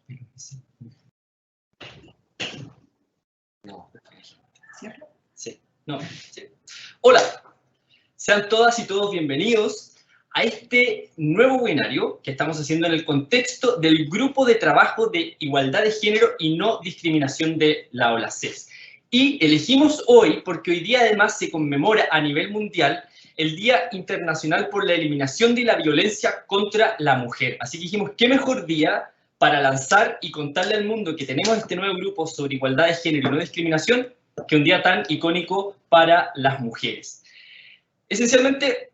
Sí. No. Sí. Hola, sean todas y todos bienvenidos a este nuevo webinario que estamos haciendo en el contexto del Grupo de Trabajo de Igualdad de Género y No Discriminación de la OLACEF. Y elegimos hoy porque hoy día además se conmemora a nivel mundial el Día Internacional por la Eliminación de la Violencia contra la Mujer. Así que dijimos, ¿qué mejor día para lanzar y contarle al mundo que tenemos este nuevo grupo sobre igualdad de género y no discriminación que un día tan icónico para las mujeres? Esencialmente,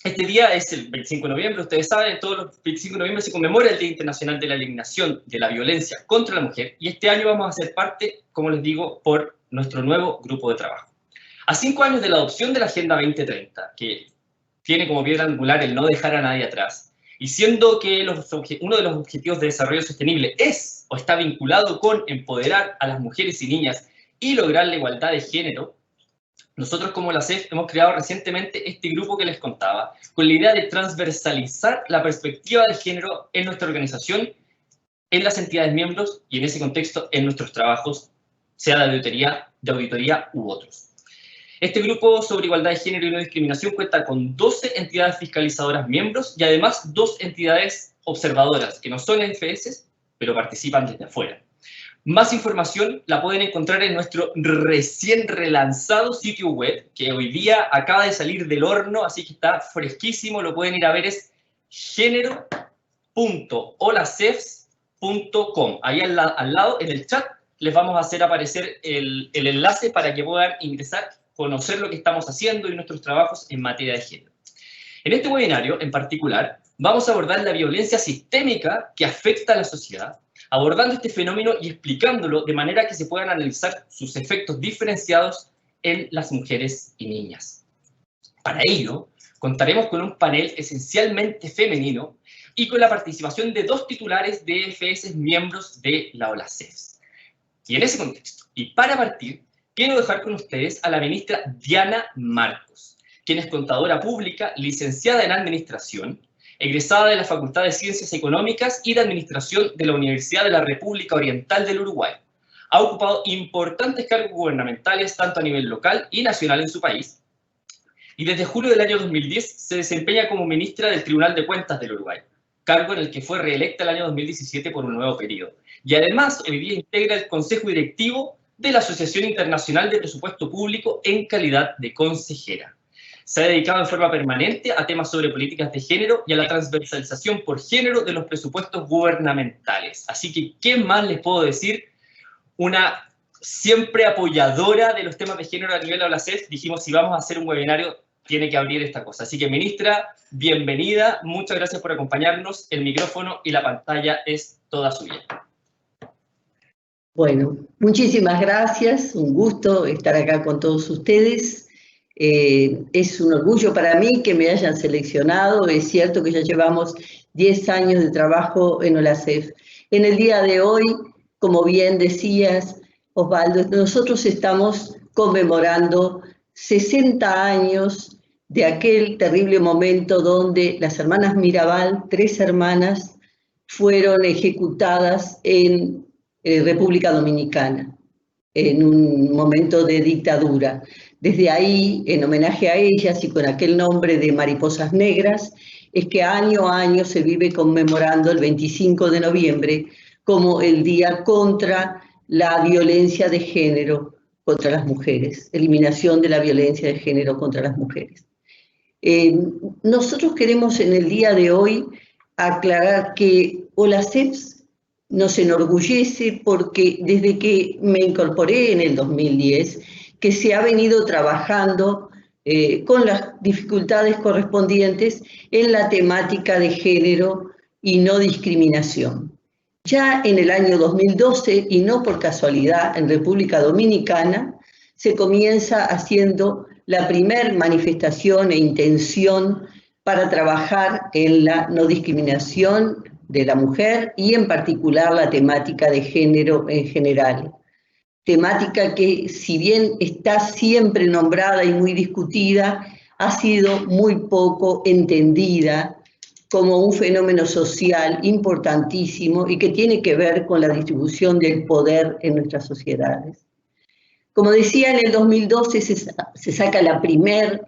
este día es el 25 de noviembre, ustedes saben, todos los 25 de noviembre se conmemora el Día Internacional de la Eliminación de la Violencia contra la Mujer, y este año vamos a ser parte, como les digo, por nuestro nuevo grupo de trabajo. A 5 años de la adopción de la Agenda 2030, que tiene como piedra angular el no dejar a nadie atrás, y siendo que uno de los objetivos de desarrollo sostenible es o está vinculado con empoderar a las mujeres y niñas y lograr la igualdad de género, nosotros como la CEF hemos creado recientemente este grupo que les contaba, con la idea de transversalizar la perspectiva de género en nuestra organización, en las entidades miembros y en ese contexto en nuestros trabajos, sea de auditoría u otros. Este grupo sobre igualdad de género y no discriminación cuenta con 12 entidades fiscalizadoras miembros y además 2 entidades observadoras, que no son EFS, pero participan desde afuera. Más información la pueden encontrar en nuestro recién relanzado sitio web, que hoy día acaba de salir del horno, así que está fresquísimo, lo pueden ir a ver, es género.olacefs.com. Ahí al lado, en el chat, les vamos a hacer aparecer el enlace para que puedan ingresar, conocer lo que estamos haciendo y nuestros trabajos en materia de género. En este webinario, en particular, vamos a abordar la violencia sistémica que afecta a la sociedad, abordando este fenómeno y explicándolo de manera que se puedan analizar sus efectos diferenciados en las mujeres y niñas. Para ello, contaremos con un panel esencialmente femenino y con la participación de 2 titulares de EFS miembros de la OLACEF. Y en ese contexto, y para partir, quiero dejar con ustedes a la ministra Diana Marcos, quien es contadora pública, licenciada en Administración, egresada de la Facultad de Ciencias Económicas y de Administración de la Universidad de la República Oriental del Uruguay. Ha ocupado importantes cargos gubernamentales tanto a nivel local y nacional en su país, y desde julio del año 2010 se desempeña como ministra del Tribunal de Cuentas del Uruguay, cargo en el que fue reelecta el año 2017 por un nuevo periodo. Y además, hoy día integra el Consejo Directivo de la Asociación Internacional de Presupuesto Público en calidad de consejera. Se ha dedicado en forma permanente a temas sobre políticas de género y a la transversalización por género de los presupuestos gubernamentales. Así que, ¿qué más les puedo decir? Una siempre apoyadora de los temas de género a nivel de la OLACEF. Dijimos, si vamos a hacer un webinario, tiene que abrir esta cosa. Así que, ministra, bienvenida. Muchas gracias por acompañarnos. El micrófono y la pantalla es toda suya. Bueno, muchísimas gracias. Un gusto estar acá con todos ustedes. Es un orgullo para mí que me hayan seleccionado. Es cierto que ya llevamos 10 años de trabajo en OLACEF. En el día de hoy, como bien decías, Osvaldo, nosotros estamos conmemorando 60 años de aquel terrible momento donde las hermanas Mirabal, 3 hermanas, fueron ejecutadas en República Dominicana, en un momento de dictadura. Desde ahí, en homenaje a ellas y con aquel nombre de Mariposas Negras, es que año a año se vive conmemorando el 25 de noviembre como el Día contra la Violencia de Género contra las mujeres, eliminación de la violencia de género contra las mujeres. Nosotros queremos en el día de hoy aclarar que OLACEF nos enorgullece porque desde que me incorporé en el 2010, que se ha venido trabajando con las dificultades correspondientes en la temática de género y no discriminación. Ya en el año 2012, y no por casualidad, en República Dominicana, se comienza haciendo la primer manifestación e intención para trabajar en la no discriminación de la mujer y en particular la temática de género en general. Temática que, si bien está siempre nombrada y muy discutida, ha sido muy poco entendida como un fenómeno social importantísimo y que tiene que ver con la distribución del poder en nuestras sociedades. Como decía, en el 2012 se saca la primer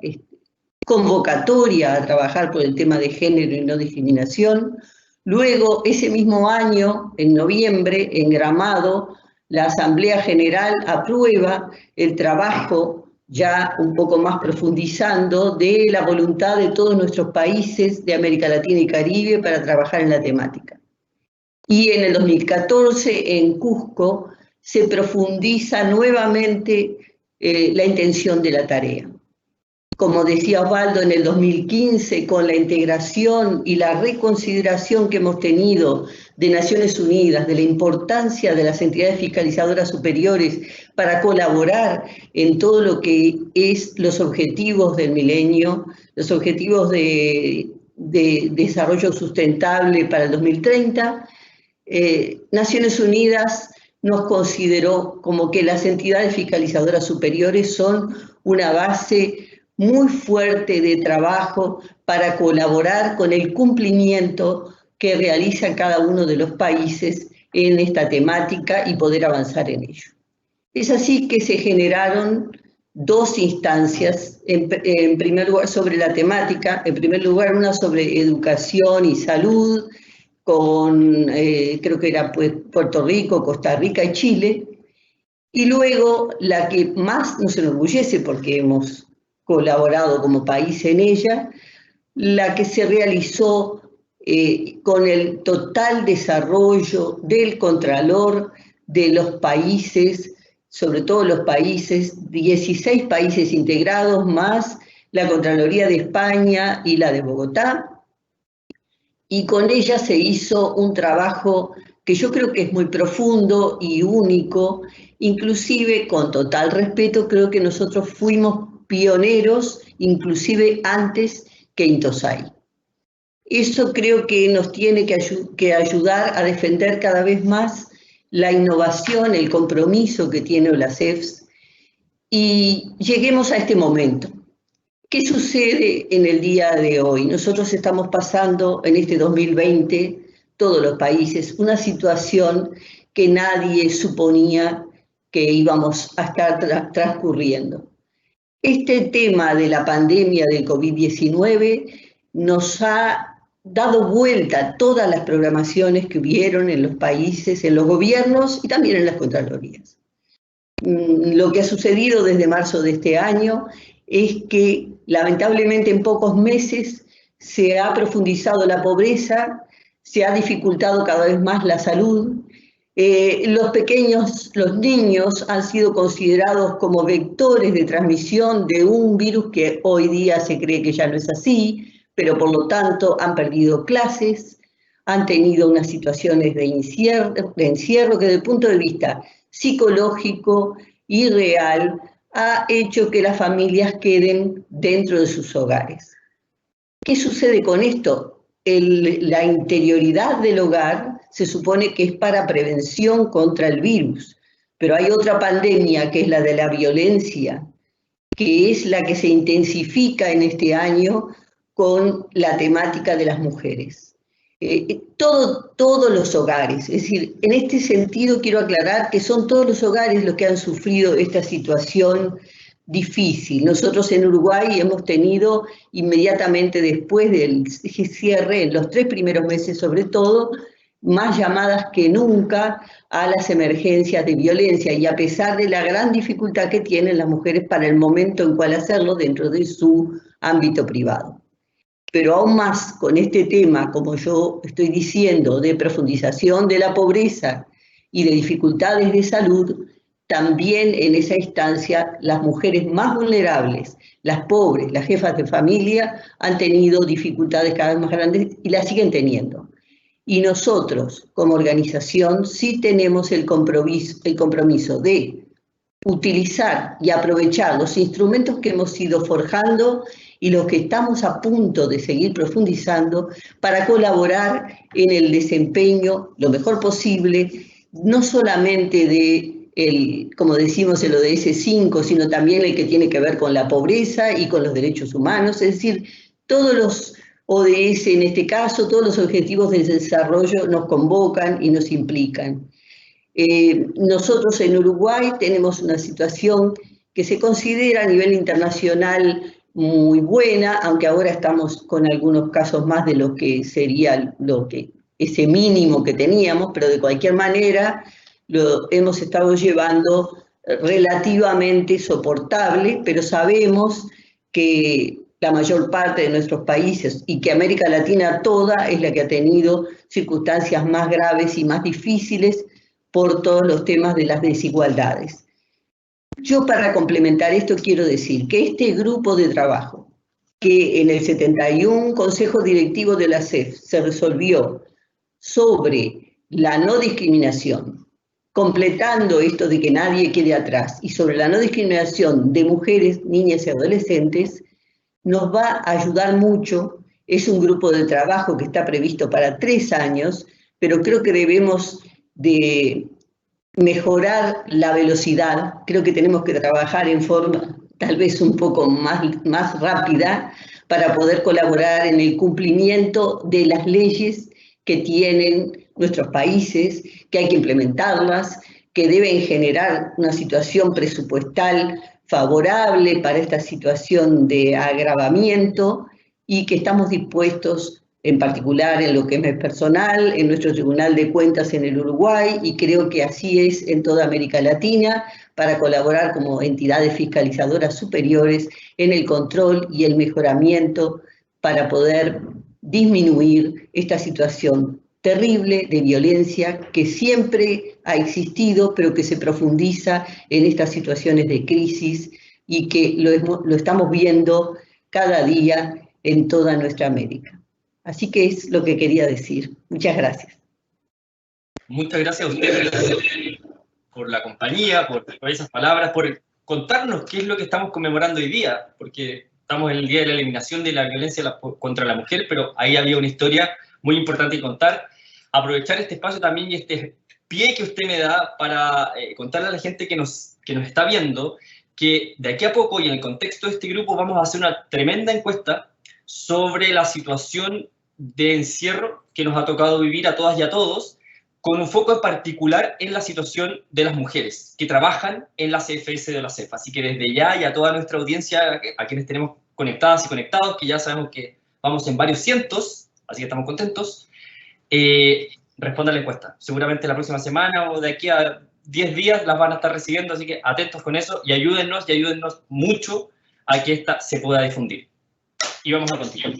convocatoria a trabajar por el tema de género y no discriminación. Luego, ese mismo año, en noviembre, en Gramado, la Asamblea General aprueba el trabajo ya un poco más profundizando de la voluntad de todos nuestros países de América Latina y Caribe para trabajar en la temática. Y en el 2014, en Cusco, se profundiza nuevamente la intención de la tarea. Como decía Osvaldo, en el 2015, con la integración y la reconsideración que hemos tenido de Naciones Unidas, de la importancia de las entidades fiscalizadoras superiores para colaborar en todo lo que es los objetivos del milenio, los objetivos de desarrollo sustentable para el 2030, Naciones Unidas nos consideró como que las entidades fiscalizadoras superiores son una base muy fuerte de trabajo para colaborar con el cumplimiento que realiza cada uno de los países en esta temática y poder avanzar en ello. Es así que se generaron dos instancias, en primer lugar sobre la temática, en primer lugar una sobre educación y salud, con creo que era pues, Puerto Rico, Costa Rica y Chile, y luego la que más nos enorgullece porque hemos colaborado como país en ella, la que se realizó con el total desarrollo del Contralor de los países, sobre todo los países, 16 países integrados, más la Contraloría de España y la de Bogotá, y con ella se hizo un trabajo que yo creo que es muy profundo y único, inclusive con total respeto, creo que nosotros fuimos pioneros, inclusive antes que Intosai. Eso creo que nos tiene que ayudar a defender cada vez más la innovación, el compromiso que tiene OLACEFS, y lleguemos a este momento. ¿Qué sucede en el día de hoy? Nosotros estamos pasando en este 2020, todos los países, una situación que nadie suponía que íbamos a estar transcurriendo. Este tema de la pandemia del COVID-19 nos ha dado vuelta a todas las programaciones que hubieron en los países, en los gobiernos y también en las contralorías. Lo que ha sucedido desde marzo de este año es que lamentablemente en pocos meses se ha profundizado la pobreza, se ha dificultado cada vez más la salud. Los niños han sido considerados como vectores de transmisión de un virus que hoy día se cree que ya no es así, pero por lo tanto han perdido clases, han tenido unas situaciones de encierro que desde el punto de vista psicológico y real ha hecho que las familias queden dentro de sus hogares. ¿Qué sucede con esto? La interioridad del hogar se supone que es para prevención contra el virus, pero hay otra pandemia que es la de la violencia, que es la que se intensifica en este año con la temática de las mujeres. Todos los hogares, es decir, en este sentido quiero aclarar que son todos los hogares los que han sufrido esta situación difícil. Nosotros en Uruguay hemos tenido inmediatamente después del cierre, en los 3 primeros meses sobre todo, más llamadas que nunca a las emergencias de violencia, y a pesar de la gran dificultad que tienen las mujeres para el momento en cual hacerlo dentro de su ámbito privado. Pero aún más con este tema, como yo estoy diciendo, de profundización de la pobreza y de dificultades de salud, también en esa instancia las mujeres más vulnerables, las pobres, las jefas de familia, han tenido dificultades cada vez más grandes y las siguen teniendo. Y nosotros, como organización, sí tenemos el compromiso de utilizar y aprovechar los instrumentos que hemos ido forjando y los que estamos a punto de seguir profundizando para colaborar en el desempeño lo mejor posible, no solamente como decimos, el ODS 5, sino también el que tiene que ver con la pobreza y con los derechos humanos, es decir, todos los ODS en este caso, todos los objetivos de desarrollo nos convocan y nos implican. Nosotros en Uruguay tenemos una situación que se considera a nivel internacional muy buena, aunque ahora estamos con algunos casos más de lo que sería ese mínimo que teníamos, pero de cualquier manera lo hemos estado llevando relativamente soportable, pero sabemos que la mayor parte de nuestros países y que América Latina toda es la que ha tenido circunstancias más graves y más difíciles por todos los temas de las desigualdades. Yo, para complementar esto, quiero decir que este grupo de trabajo, que en el 71 Consejo Directivo de la CEF se resolvió sobre la no discriminación, completando esto de que nadie quede atrás, y sobre la no discriminación de mujeres, niñas y adolescentes, nos va a ayudar mucho. Es un grupo de trabajo que está previsto para 3 años, pero creo que debemos de mejorar la velocidad. Creo que tenemos que trabajar en forma tal vez un poco más rápida para poder colaborar en el cumplimiento de las leyes que tienen nuestros países, que hay que implementarlas, que deben generar una situación presupuestal favorable para esta situación de agravamiento, y que estamos dispuestos, en particular en lo que es personal, en nuestro Tribunal de Cuentas en el Uruguay, y creo que así es en toda América Latina, para colaborar como entidades fiscalizadoras superiores en el control y el mejoramiento para poder disminuir esta situación terrible de violencia que siempre ha existido, pero que se profundiza en estas situaciones de crisis y que lo estamos viendo cada día en toda nuestra América. Así que es lo que quería decir. Muchas gracias. Muchas gracias a ustedes por la compañía, por esas palabras, por contarnos qué es lo que estamos conmemorando hoy día, porque estamos en el Día de la Eliminación de la Violencia contra la Mujer, pero ahí había una historia muy importante que contar. Aprovechar este espacio también y este pie que usted me da para contarle a la gente que nos está viendo que de aquí a poco y en el contexto de este grupo vamos a hacer una tremenda encuesta sobre la situación de encierro que nos ha tocado vivir a todas y a todos, con un foco en particular en la situación de las mujeres que trabajan en la CFS de la CEF. Así que desde ya y a toda nuestra audiencia, a quienes tenemos conectadas y conectados, que ya sabemos que vamos en varios cientos, así que estamos contentos, respondan la encuesta. Seguramente la próxima semana o de aquí a 10 días las van a estar recibiendo, así que atentos con eso y ayúdennos mucho a que esta se pueda difundir. Y vamos a continuar.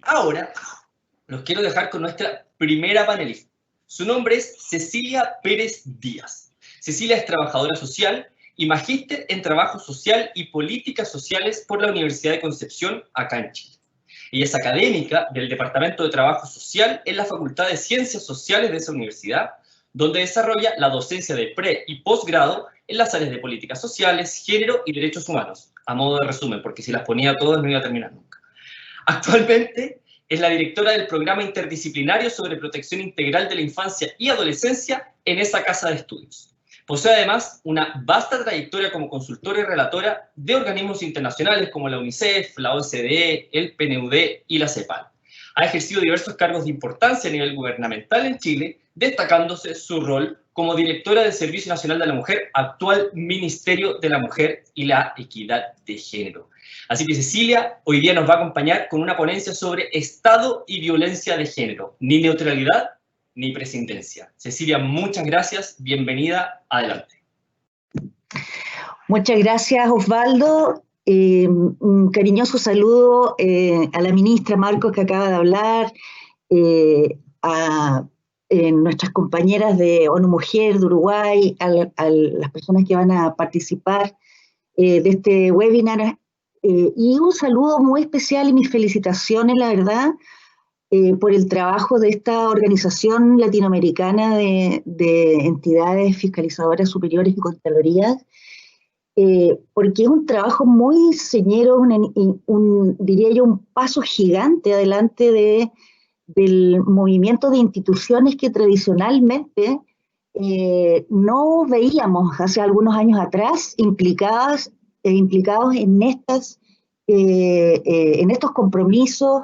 Ahora los quiero dejar con nuestra primera panelista. Su nombre es Cecilia Pérez Díaz. Cecilia es trabajadora social y magíster en Trabajo Social y Políticas Sociales por la Universidad de Concepción, acá en Chile. Ella es académica del Departamento de Trabajo Social en la Facultad de Ciencias Sociales de esa universidad, donde desarrolla la docencia de pre- y posgrado en las áreas de políticas sociales, género y derechos humanos, a modo de resumen, porque si las ponía todas no iba a terminar nunca. Actualmente es la directora del Programa Interdisciplinario sobre Protección Integral de la Infancia y Adolescencia en esa casa de estudios. Posee además una vasta trayectoria como consultora y relatora de organismos internacionales como la UNICEF, la OCDE, el PNUD y la CEPAL. Ha ejercido diversos cargos de importancia a nivel gubernamental en Chile, destacándose su rol como directora del Servicio Nacional de la Mujer, actual Ministerio de la Mujer y la Equidad de Género. Así que Cecilia hoy día nos va a acompañar con una ponencia sobre Estado y violencia de género, ni neutralidad ni prescindencia. Cecilia, muchas gracias, bienvenida, adelante. Muchas gracias, Osvaldo. Un cariñoso saludo a la ministra Marcos, que acaba de hablar, a nuestras compañeras de ONU Mujer de Uruguay, a las personas que van a participar de este webinar, y un saludo muy especial y mis felicitaciones, la verdad, por el trabajo de esta organización latinoamericana de entidades fiscalizadoras superiores y contralorías, porque es un trabajo muy señero, diría yo, un paso gigante adelante del movimiento de instituciones que tradicionalmente no veíamos hace algunos años atrás implicados en estos compromisos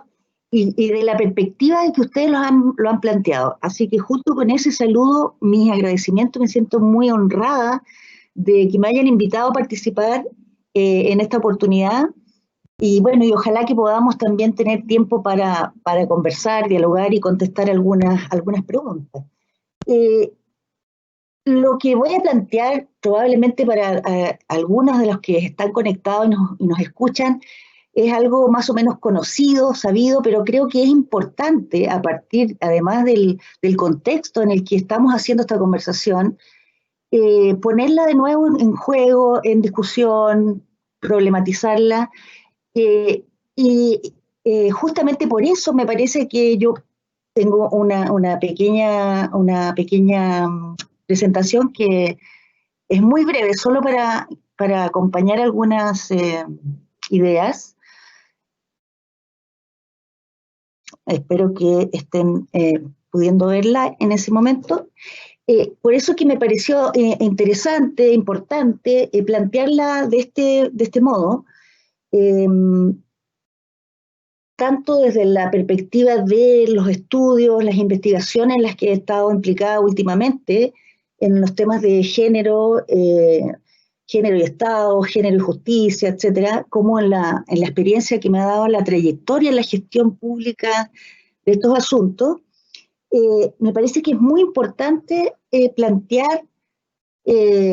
y de la perspectiva de que ustedes lo han planteado. Así que junto con ese saludo, mis agradecimientos, me siento muy honrada de que me hayan invitado a participar en esta oportunidad. Y bueno, y ojalá que podamos también tener tiempo para conversar, dialogar y contestar algunas preguntas. Lo que voy a plantear probablemente para algunos de los que están conectados y nos escuchan es algo más o menos conocido, sabido, pero creo que es importante, a partir, además del contexto en el que estamos haciendo esta conversación, ponerla de nuevo en juego, en discusión, problematizarla. Justamente por eso me parece que yo tengo una pequeña presentación que es muy breve, solo para acompañar algunas ideas. Espero que estén pudiendo verla en ese momento. Por eso que me pareció interesante, importante, plantearla de este modo, tanto desde la perspectiva de los estudios, las investigaciones en las que he estado implicada últimamente, en los temas de género, género y Estado, género y justicia, etcétera, como en la experiencia que me ha dado la trayectoria en la gestión pública de estos asuntos. Me parece que es muy importante plantear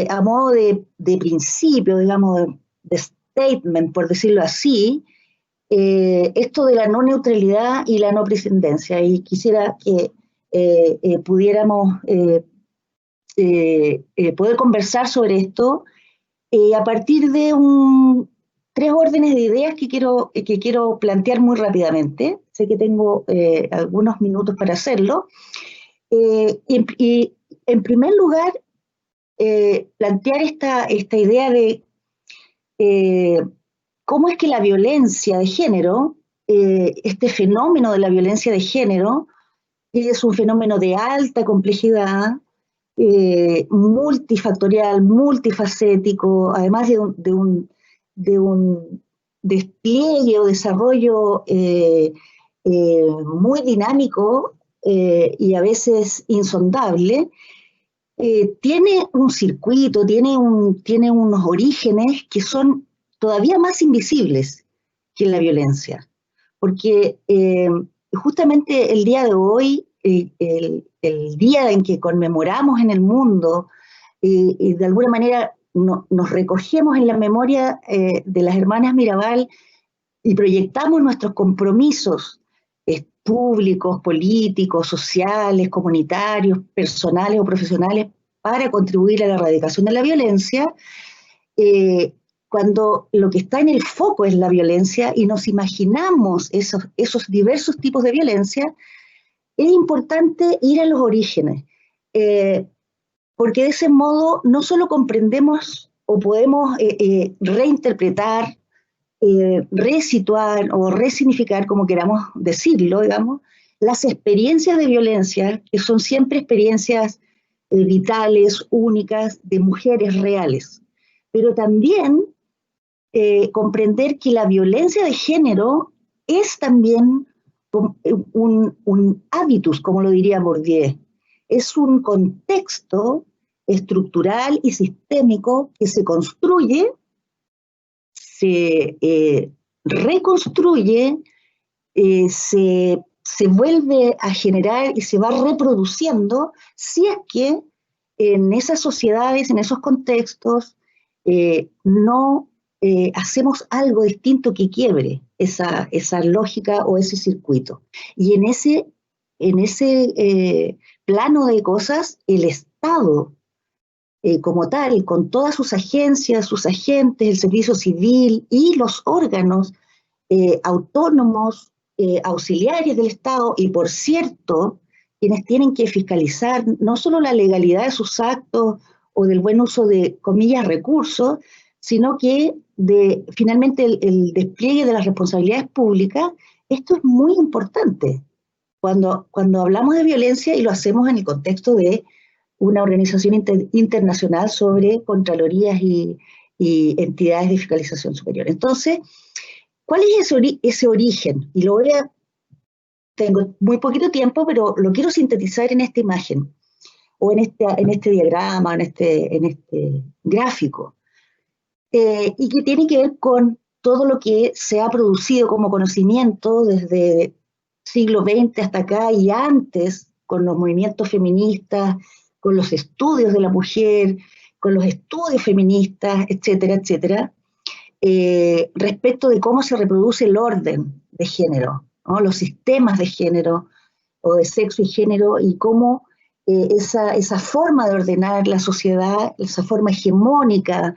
a modo de principio, digamos, de statement, por decirlo así, esto de la no neutralidad y la no prescindencia. Y quisiera que pudiéramos poder conversar sobre esto a partir de tres órdenes de ideas que quiero plantear muy rápidamente. Sé que tengo algunos minutos para hacerlo. Y en primer lugar, plantear esta idea de cómo es que la violencia de género, este fenómeno de la violencia de género, es un fenómeno de alta complejidad, multifactorial, multifacético, además de un despliegue o desarrollo muy dinámico y a veces insondable. Tiene un circuito, tiene unos orígenes que son todavía más invisibles que la violencia, porque justamente el día de hoy, el día en que conmemoramos en el mundo, y de alguna manera nos recogemos en la memoria de las hermanas Mirabal y proyectamos nuestros compromisos públicos, políticos, sociales, comunitarios, personales o profesionales para contribuir a la erradicación de la violencia, cuando lo que está en el foco es la violencia y nos imaginamos esos diversos tipos de violencia, es importante ir a los orígenes, porque de ese modo no solo comprendemos o podemos reinterpretar, resituar o resignificar, como queramos decirlo, digamos, las experiencias de violencia, que son siempre experiencias vitales, únicas, de mujeres reales, pero también comprender que la violencia de género es también un hábitus, como lo diría Bourdieu, es un contexto estructural y sistémico que se construye, se reconstruye, se vuelve a generar y se va reproduciendo si es que en esas sociedades, en esos contextos, no hacemos algo distinto que quiebre esa lógica o ese circuito. Y en ese plano de cosas, el Estado como tal, con todas sus agencias, sus agentes, el servicio civil y los órganos autónomos, auxiliares del Estado, y por cierto, quienes tienen que fiscalizar no solo la legalidad de sus actos o del buen uso de, comillas, recursos, sino que finalmente el despliegue de las responsabilidades públicas. Esto es muy importante cuando hablamos de violencia y lo hacemos en el contexto de una organización internacional sobre contralorías y entidades de fiscalización superior. Entonces, ¿cuál es ese origen? Y lo voy a tengo muy poquito tiempo, pero lo quiero sintetizar en esta imagen, o en este diagrama, en este gráfico, y que tiene que ver con todo lo que se ha producido como conocimiento desde siglo XX hasta acá y antes, con los movimientos feministas, con los estudios de la mujer, con los estudios feministas, etcétera, etcétera, respecto de cómo se reproduce el orden de género, ¿no? Los sistemas de género o de sexo y género, y cómo esa forma de ordenar la sociedad, esa forma hegemónica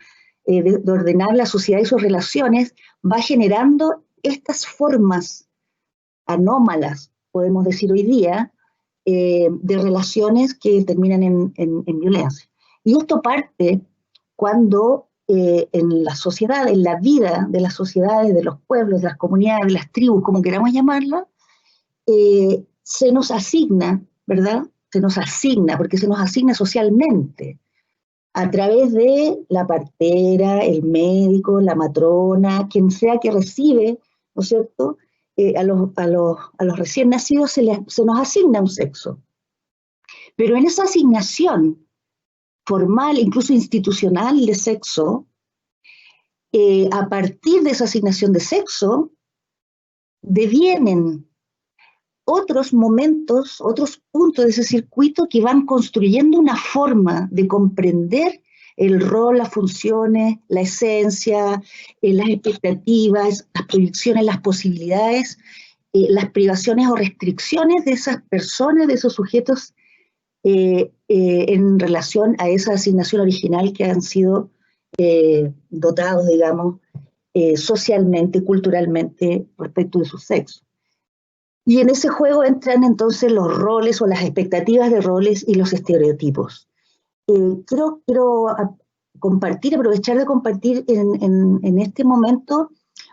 de ordenar la sociedad y sus relaciones, va generando estas formas anómalas, podemos decir hoy día, de relaciones que terminan en violencia. Y esto parte cuando en la sociedad, en la vida de las sociedades, de los pueblos, de las comunidades, de las tribus, como queramos llamarla, se nos asigna, ¿verdad? Se nos asigna, porque se nos asigna socialmente, a través de la partera, el médico, la matrona, quien sea que recibe, ¿no es cierto?, a los recién nacidos se nos asigna un sexo. Pero en esa asignación formal, incluso institucional de sexo, a partir de esa asignación de sexo, devienen otros momentos, otros puntos de ese circuito que van construyendo una forma de comprender el rol, las funciones, la esencia, las expectativas, las proyecciones, las posibilidades, las privaciones o restricciones de esas personas, de esos sujetos en relación a esa asignación original que han sido dotados, digamos, socialmente, culturalmente, respecto de su sexo. Y en ese juego entran entonces los roles o las expectativas de roles y los estereotipos. Quiero aprovechar de compartir en este momento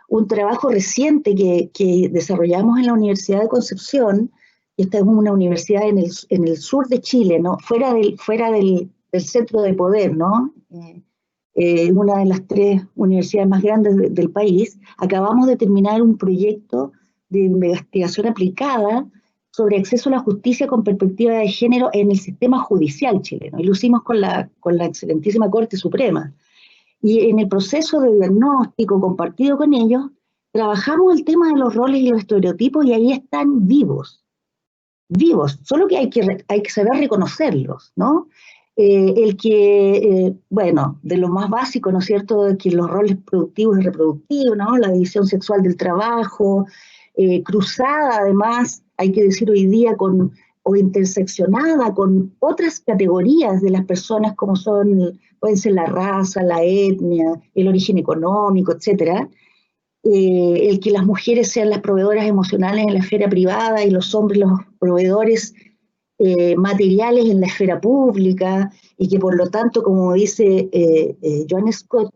un trabajo reciente que desarrollamos en la Universidad de Concepción. Esta es una universidad en el sur de Chile, ¿no? fuera del centro de poder, ¿no? Una de las 3 universidades más grandes del país. Acabamos de terminar un proyecto de investigación aplicada sobre acceso a la justicia con perspectiva de género en el sistema judicial chileno, y lo hicimos con la excelentísima Corte Suprema. Y en el proceso de diagnóstico compartido con ellos, trabajamos el tema de los roles y los estereotipos, y ahí están vivos, solo que hay que saber reconocerlos, ¿no? Bueno, de lo más básico, ¿no es cierto?, de que los roles productivos y reproductivos, ¿no?, la división sexual del trabajo, cruzada además, hay que decir hoy día, o interseccionada con otras categorías de las personas, como pueden ser la raza, la etnia, el origen económico, etcétera. El que las mujeres sean las proveedoras emocionales en la esfera privada y los hombres los proveedores materiales en la esfera pública, y que por lo tanto, como dice Joan Scott,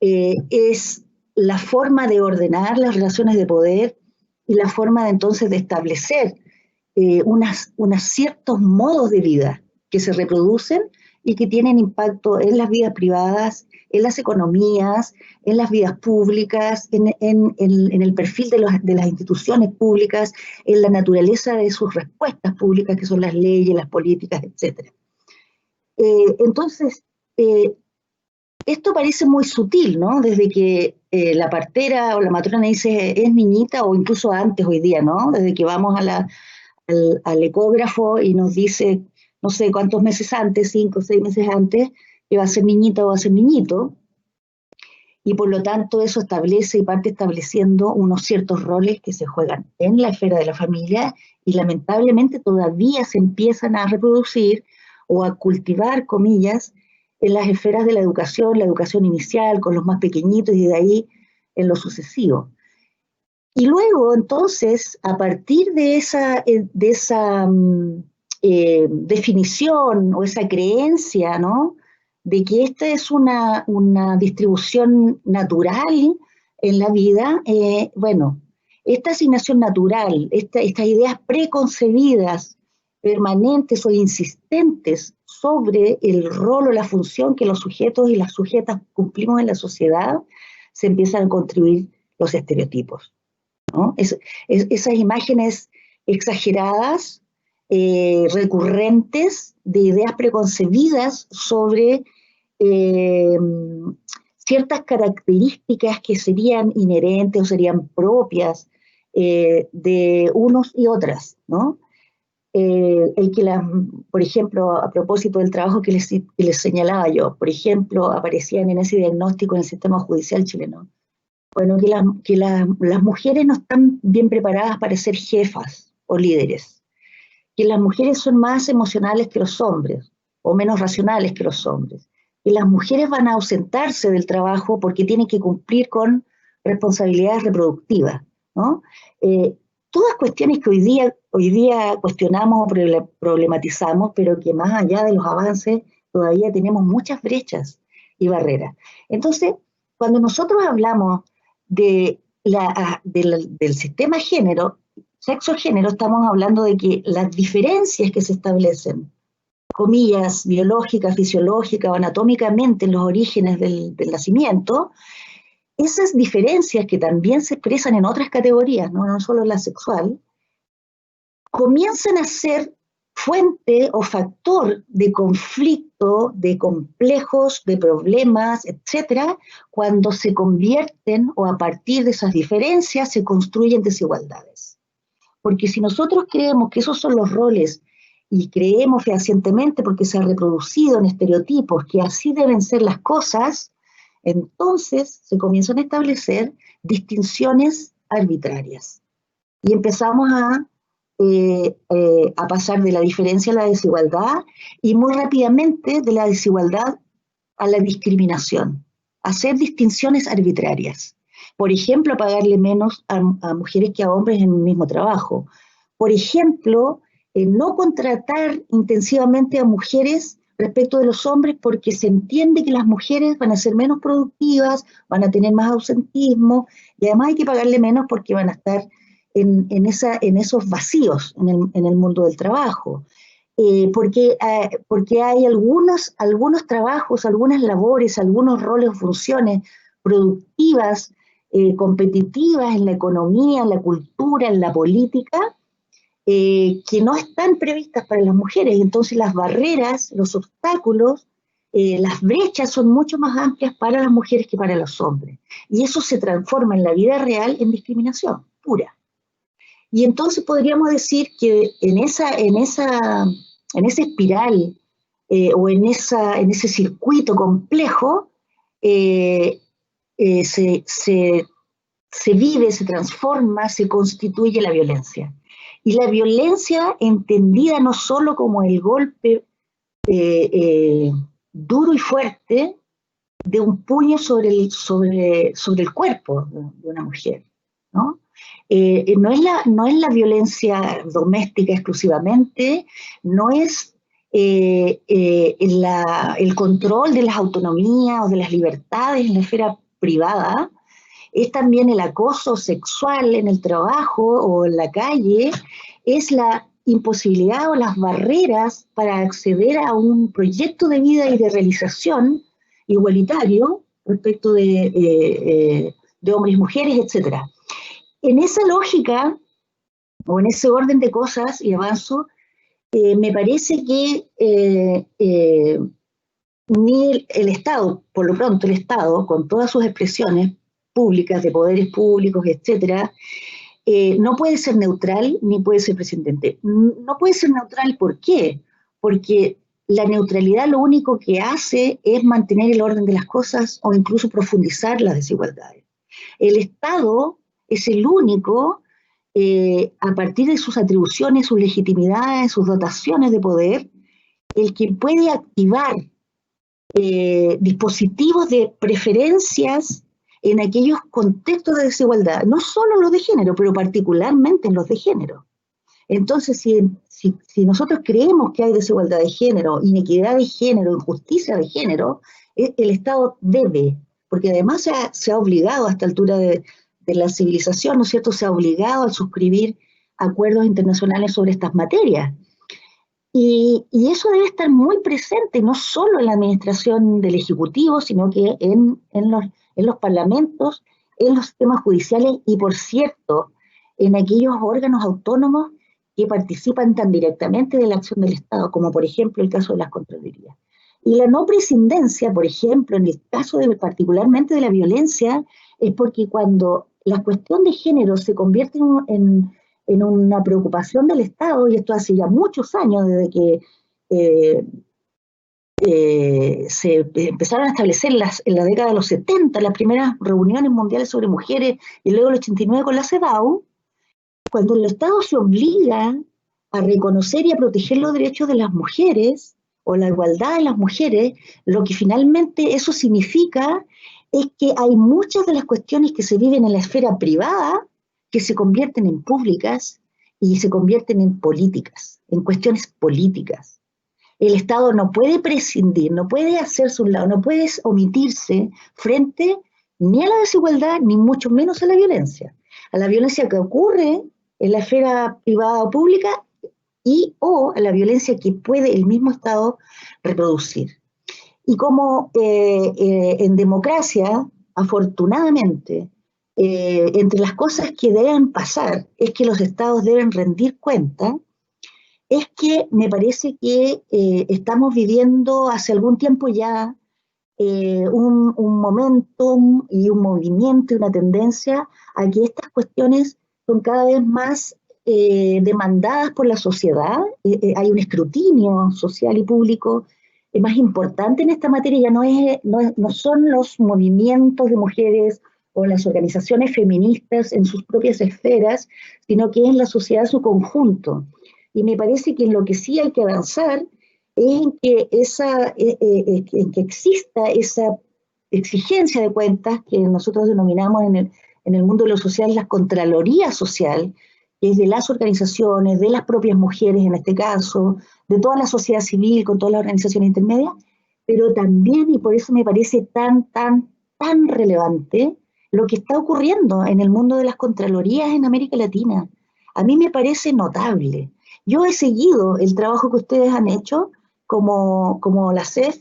es la forma de ordenar las relaciones de poder y la forma de entonces de establecer unos ciertos modos de vida que se reproducen y que tienen impacto en las vidas privadas, en las economías, en las vidas públicas, en el perfil de las instituciones públicas, en la naturaleza de sus respuestas públicas, que son las leyes, las políticas, etc. Entonces, esto parece muy sutil, ¿no? Desde que la partera o la matrona dice es niñita, o incluso antes hoy día, ¿no? Desde que vamos al ecógrafo y nos dice, no sé cuántos meses antes, 5 o 6 meses antes, que va a ser niñita o va a ser niñito, y por lo tanto eso establece y parte estableciendo unos ciertos roles que se juegan en la esfera de la familia, y lamentablemente todavía se empiezan a reproducir o a cultivar, comillas, en las esferas de la educación inicial, con los más pequeñitos, y de ahí en lo sucesivo. Y luego, entonces, a partir de esa definición o esa creencia, ¿no?, de que esta es una distribución natural en la vida, bueno, esta asignación natural, estas ideas preconcebidas, permanentes o insistentes sobre el rol o la función que los sujetos y las sujetas cumplimos en la sociedad, se empiezan a construir los estereotipos, ¿no? Esas imágenes exageradas, recurrentes, de ideas preconcebidas sobre ciertas características que serían inherentes o serían propias de unos y otras, ¿no? Por ejemplo, a propósito del trabajo que les señalaba yo, por ejemplo, aparecían en ese diagnóstico en el sistema judicial chileno, bueno, que las mujeres no están bien preparadas para ser jefas o líderes, que las mujeres son más emocionales que los hombres, o menos racionales que los hombres, que las mujeres van a ausentarse del trabajo porque tienen que cumplir con responsabilidades reproductivas, ¿no? Todas cuestiones que hoy día cuestionamos o problematizamos, pero que más allá de los avances todavía tenemos muchas brechas y barreras. Entonces, cuando nosotros hablamos del sistema género, sexo-género, estamos hablando de que las diferencias que se establecen, comillas, biológicas, fisiológicas o anatómicamente en los orígenes del nacimiento, esas diferencias que también se expresan en otras categorías, no solo en la sexual, comienzan a ser fuente o factor de conflicto, de complejos, de problemas, etcétera, cuando se convierten o a partir de esas diferencias se construyen desigualdades. Porque si nosotros creemos que esos son los roles y creemos fehacientemente porque se ha reproducido en estereotipos que así deben ser las cosas, entonces se comienzan a establecer distinciones arbitrarias. Y empezamos a pasar de la diferencia a la desigualdad y muy rápidamente de la desigualdad a la discriminación, a hacer distinciones arbitrarias. Por ejemplo, pagarle menos a mujeres que a hombres en el mismo trabajo. Por ejemplo, no contratar intensivamente a mujeres respecto de los hombres porque se entiende que las mujeres van a ser menos productivas, van a tener más ausentismo y además hay que pagarle menos porque van a estar en esos vacíos en el mundo del trabajo. Porque hay algunos trabajos, algunas labores, algunos roles o funciones productivas, competitivas en la economía, en la cultura, en la política, que no están previstas para las mujeres. Entonces las barreras, los obstáculos, las brechas son mucho más amplias para las mujeres que para los hombres. Y eso se transforma en la vida real en discriminación pura. Y entonces podríamos decir que en esa espiral o en ese circuito complejo se vive, se transforma, se constituye la violencia. Y la violencia entendida no solo como el golpe duro y fuerte de un puño sobre el cuerpo de una mujer, ¿no? No es la violencia doméstica exclusivamente, no es el control de las autonomías o de las libertades en la esfera privada, es también el acoso sexual en el trabajo o en la calle, es la imposibilidad o las barreras para acceder a un proyecto de vida y de realización igualitario respecto de hombres y mujeres, etc. En esa lógica, o en ese orden de cosas, y avanzo, me parece que ni el Estado, por lo pronto el Estado, con todas sus expresiones públicas, de poderes públicos, etcétera, no puede ser neutral ni puede ser prescindente. No puede ser neutral, ¿por qué? Porque la neutralidad lo único que hace es mantener el orden de las cosas o incluso profundizar las desigualdades. El Estado es el único, a partir de sus atribuciones, sus legitimidades, sus dotaciones de poder, el que puede activar dispositivos de preferencias en aquellos contextos de desigualdad, no solo los de género, pero particularmente en los de género. Entonces, si nosotros creemos que hay desigualdad de género, inequidad de género, injusticia de género, el Estado debe, porque además se ha obligado a esta altura de la civilización, ¿no es cierto?, se ha obligado a suscribir acuerdos internacionales sobre estas materias. Y eso debe estar muy presente, no solo en la administración del Ejecutivo, sino que en los parlamentos, en los sistemas judiciales y, por cierto, en aquellos órganos autónomos que participan tan directamente de la acción del Estado, como por ejemplo el caso de las Contralorías. Y la no prescindencia, por ejemplo, en el caso particularmente de la violencia, es porque cuando la cuestión de género se convierte en una preocupación del Estado, y esto hace ya muchos años desde que se empezaron a establecer en la década de los 70 las primeras reuniones mundiales sobre mujeres y luego el 89 con la CEDAW, cuando el Estado se obliga a reconocer y a proteger los derechos de las mujeres o la igualdad de las mujeres, lo que finalmente eso significa es que hay muchas de las cuestiones que se viven en la esfera privada que se convierten en públicas y se convierten en políticas, en cuestiones políticas. El Estado no puede prescindir, no puede hacerse un lado, no puede omitirse frente ni a la desigualdad, ni mucho menos a la violencia que ocurre en la esfera privada o pública y o a la violencia que puede el mismo Estado reproducir. Y como en democracia, afortunadamente, entre las cosas que deben pasar es que los Estados deben rendir cuenta, es que me parece que estamos viviendo hace algún tiempo ya un momentum y un movimiento y una tendencia a que estas cuestiones son cada vez más demandadas por la sociedad. Hay un escrutinio social y público más importante en esta materia. No son los movimientos de mujeres o las organizaciones feministas en sus propias esferas, sino que es la sociedad en su conjunto. Y me parece que en lo que sí hay que avanzar es en que exista esa exigencia de cuentas que nosotros denominamos en el mundo de lo social la contraloría social, que es de las organizaciones, de las propias mujeres en este caso, de toda la sociedad civil, con todas las organizaciones intermedias, pero también, y por eso me parece tan relevante, lo que está ocurriendo en el mundo de las contralorías en América Latina. A mí me parece notable. Yo he seguido el trabajo que ustedes han hecho como la CEF,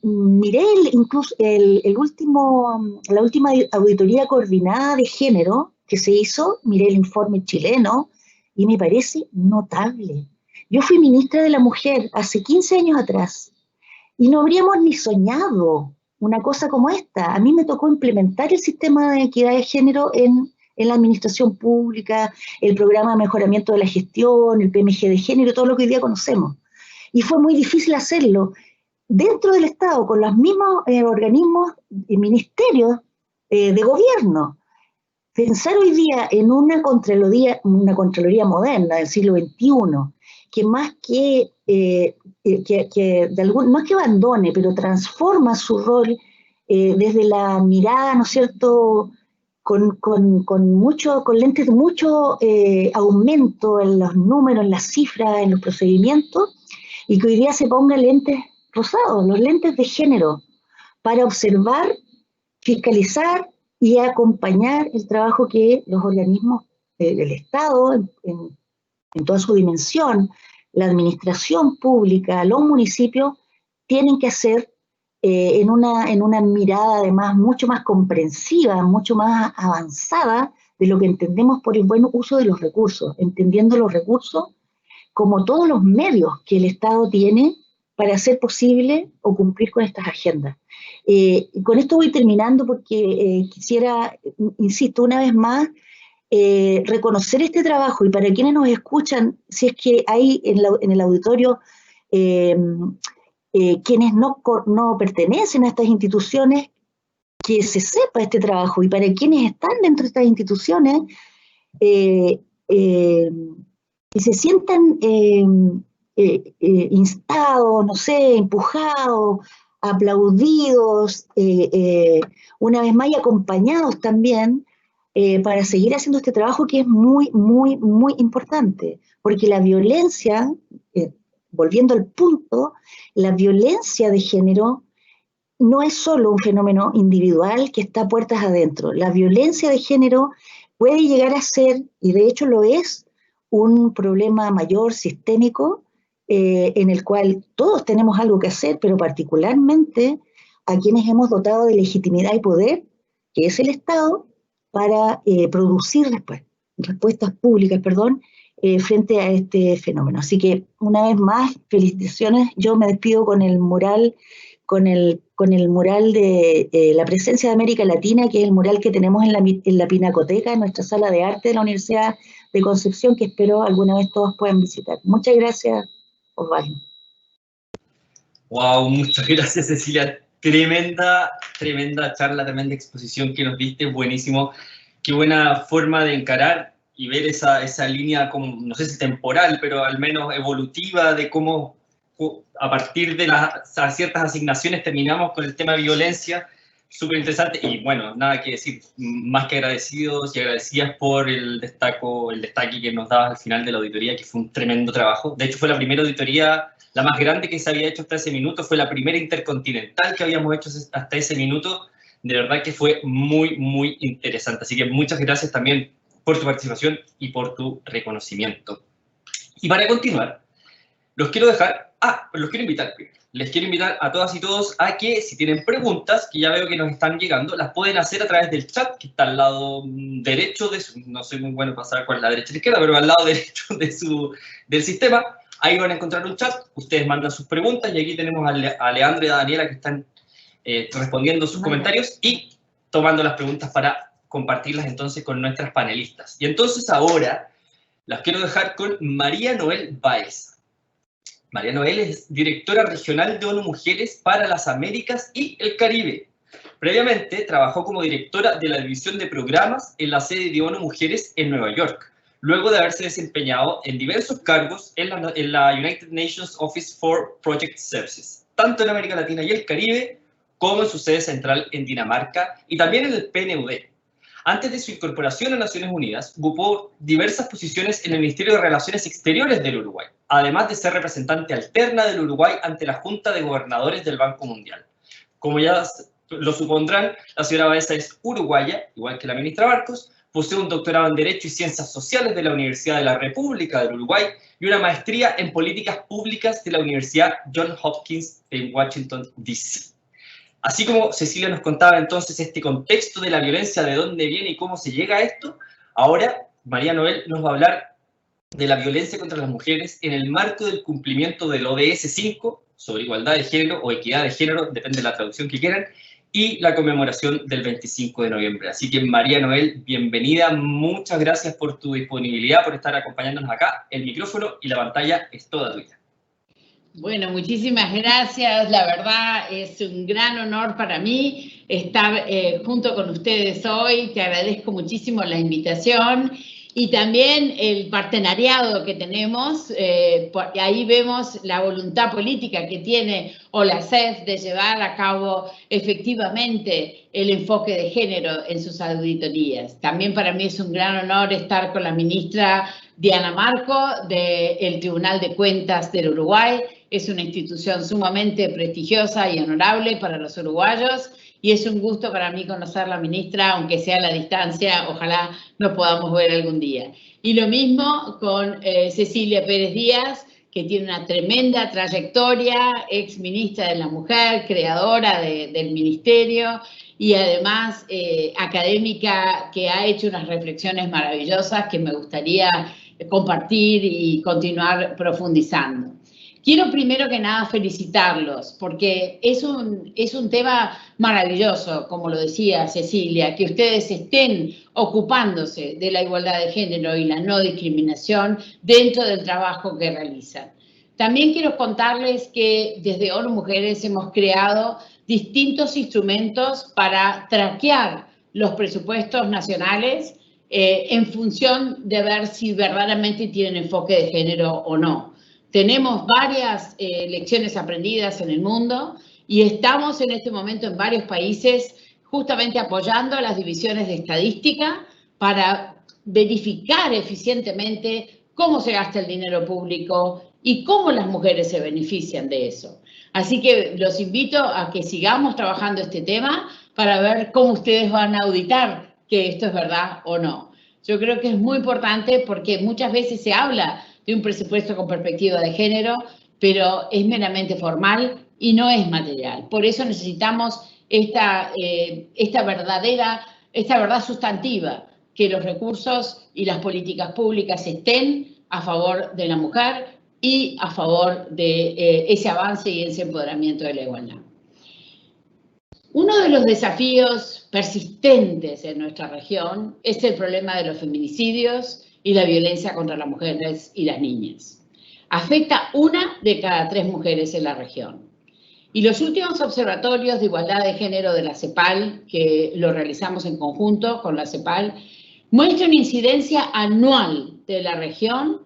miré incluso la última auditoría coordinada de género que se hizo, miré el informe chileno y me parece notable. Yo fui ministra de la Mujer hace 15 años atrás y no habríamos ni soñado una cosa como esta. A mí me tocó implementar el sistema de equidad de género en la administración pública, el programa de mejoramiento de la gestión, el PMG de género, todo lo que hoy día conocemos. Y fue muy difícil hacerlo dentro del Estado, con los mismos organismos y ministerios de gobierno. Pensar hoy día en una contraloría moderna del siglo XXI, que más que no es que abandone, pero transforma su rol desde la mirada, ¿no es cierto?, con lentes de mucho aumento en los números, en las cifras, en los procedimientos, y que hoy día se pongan lentes rosados, los lentes de género, para observar, fiscalizar y acompañar el trabajo que los organismos del Estado, en toda su dimensión, la administración pública, los municipios, tienen que hacer en una mirada además mucho más comprensiva, mucho más avanzada de lo que entendemos por el buen uso de los recursos, entendiendo los recursos como todos los medios que el Estado tiene para hacer posible o cumplir con estas agendas. Con esto voy terminando porque quisiera, insisto, una vez más, reconocer este trabajo, y para quienes nos escuchan, si es que hay en el auditorio quienes no pertenecen a estas instituciones, que se sepa este trabajo, y para quienes están dentro de estas instituciones, que se sientan instados, no sé, empujados, aplaudidos, una vez más, y acompañados también para seguir haciendo este trabajo que es muy importante, porque la violencia, volviendo al punto, la violencia de género no es solo un fenómeno individual que está puertas adentro. La violencia de género puede llegar a ser, y de hecho lo es, un problema mayor, sistémico, en el cual todos tenemos algo que hacer, pero particularmente a quienes hemos dotado de legitimidad y poder, que es el Estado, para producir respuestas públicas, frente a este fenómeno. Así que, una vez más, felicitaciones. Yo me despido con el mural, con el mural de la presencia de América Latina, que es el mural que tenemos en la Pinacoteca, en nuestra sala de arte de la Universidad de Concepción, que espero alguna vez todos puedan visitar. Muchas gracias, Osvaldo. Wow, muchas gracias, Cecilia. Tremenda charla, tremenda exposición que nos diste, buenísimo. Qué buena forma de encarar y ver esa línea, como, no sé si temporal, pero al menos evolutiva, de cómo a partir de ciertas asignaciones terminamos con el tema de violencia. Súper interesante y bueno, nada que decir, más que agradecidos y agradecidas por el destaque que nos dabas al final de la auditoría, que fue un tremendo trabajo. De hecho, fue la primera auditoría, la más grande que se había hecho hasta ese minuto, fue la primera intercontinental que habíamos hecho hasta ese minuto. De verdad que fue muy interesante. Así que muchas gracias también por tu participación y por tu reconocimiento. Y para continuar, los quiero invitar. Les quiero invitar a todas y todos a que, si tienen preguntas, que ya veo que nos están llegando, las pueden hacer a través del chat, que está al lado derecho no soy muy bueno para saber cuál es la derecha y la izquierda, pero al lado derecho del sistema. Ahí van a encontrar un chat, ustedes mandan sus preguntas, y aquí tenemos a Leandro y a Daniela que están respondiendo sus comentarios y tomando las preguntas para compartirlas entonces con nuestras panelistas. Y entonces ahora las quiero dejar con María Noel Báez. María Noel es directora regional de ONU Mujeres para las Américas y el Caribe. Previamente trabajó como directora de la división de programas en la sede de ONU Mujeres en Nueva York, luego de haberse desempeñado en diversos cargos en la United Nations Office for Project Services, tanto en América Latina y el Caribe, como en su sede central en Dinamarca y también en el PNUD. Antes de su incorporación a Naciones Unidas, ocupó diversas posiciones en el Ministerio de Relaciones Exteriores del Uruguay, además de ser representante alterna del Uruguay ante la Junta de Gobernadores del Banco Mundial. Como ya lo supondrán, la señora Baeza es uruguaya, igual que la ministra Barcos, posee un doctorado en Derecho y Ciencias Sociales de la Universidad de la República del Uruguay y una maestría en Políticas Públicas de la Universidad Johns Hopkins en Washington, D.C. Así como Cecilia nos contaba entonces este contexto de la violencia, de dónde viene y cómo se llega a esto, ahora María Noel nos va a hablar de la violencia contra las mujeres en el marco del cumplimiento del ODS 5 sobre igualdad de género o equidad de género, depende de la traducción que quieran, y la conmemoración del 25 de noviembre. Así que María Noel, bienvenida, muchas gracias por tu disponibilidad, por estar acompañándonos acá. El micrófono y la pantalla es toda tuya. Bueno, muchísimas gracias. La verdad es un gran honor para mí estar junto con ustedes hoy. Te agradezco muchísimo la invitación y también el partenariado que tenemos. Ahí vemos la voluntad política que tiene OLACEF de llevar a cabo efectivamente el enfoque de género en sus auditorías. También para mí es un gran honor estar con la ministra Diana Marco del Tribunal de Cuentas del Uruguay. Es una institución sumamente prestigiosa y honorable para los uruguayos y es un gusto para mí conocer a la ministra, aunque sea a la distancia, ojalá nos podamos ver algún día. Y lo mismo con Cecilia Pérez Díaz, que tiene una tremenda trayectoria, ex ministra de la Mujer, creadora del ministerio y además académica que ha hecho unas reflexiones maravillosas que me gustaría compartir y continuar profundizando. Quiero primero que nada felicitarlos porque es un tema maravilloso, como lo decía Cecilia, que ustedes estén ocupándose de la igualdad de género y la no discriminación dentro del trabajo que realizan. También quiero contarles que desde ONU Mujeres hemos creado distintos instrumentos para traquear los presupuestos nacionales en función de ver si verdaderamente tienen enfoque de género o no. Tenemos varias lecciones aprendidas en el mundo y estamos en este momento en varios países justamente apoyando a las divisiones de estadística para verificar eficientemente cómo se gasta el dinero público y cómo las mujeres se benefician de eso. Así que los invito a que sigamos trabajando este tema para ver cómo ustedes van a auditar que esto es verdad o no. Yo creo que es muy importante porque muchas veces se habla de un presupuesto con perspectiva de género, pero es meramente formal y no es material. Por eso necesitamos esta verdad sustantiva, que los recursos y las políticas públicas estén a favor de la mujer y a favor de ese avance y ese empoderamiento de la igualdad. Uno de los desafíos persistentes en nuestra región es el problema de los feminicidios y la violencia contra las mujeres y las niñas. Afecta a 1 de cada 3 mujeres en la región. Y los últimos observatorios de igualdad de género de la CEPAL, que lo realizamos en conjunto con la CEPAL, muestran incidencia anual de la región